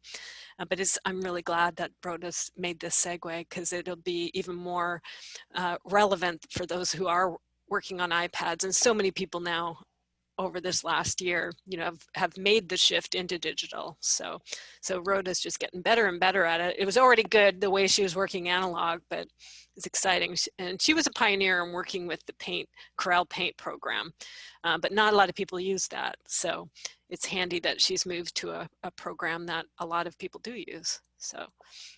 But I'm really glad that Rhoda's made this segue, because it'll be even more relevant for those who are working on iPads. And so many people now over this last year, have made the shift into digital. So Rhoda's just getting better and better at it. It was already good the way she was working analog, but it's exciting. And she was a pioneer in working with the Corel Paint program, but not a lot of people use that. So it's handy that she's moved to a program that a lot of people do use. So,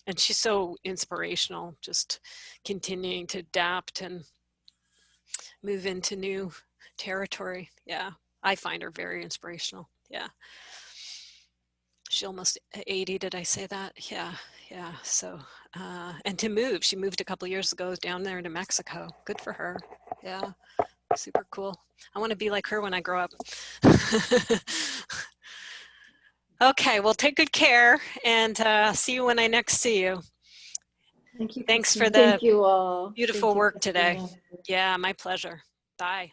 and she's so inspirational, just continuing to adapt and move into new territory. Yeah. I find her very inspirational. Yeah. She's almost 80. Did I say that? Yeah. Yeah. So, and to move, she moved a couple years ago down there to Mexico. Good for her. Yeah. Super cool. I want to be like her when I grow up. Okay. Well, take good care, and see you when I next see you. Thank you. Thanks Christina. for the Thank you all. beautiful Thank you, work today. Christina. Yeah. My pleasure. Bye.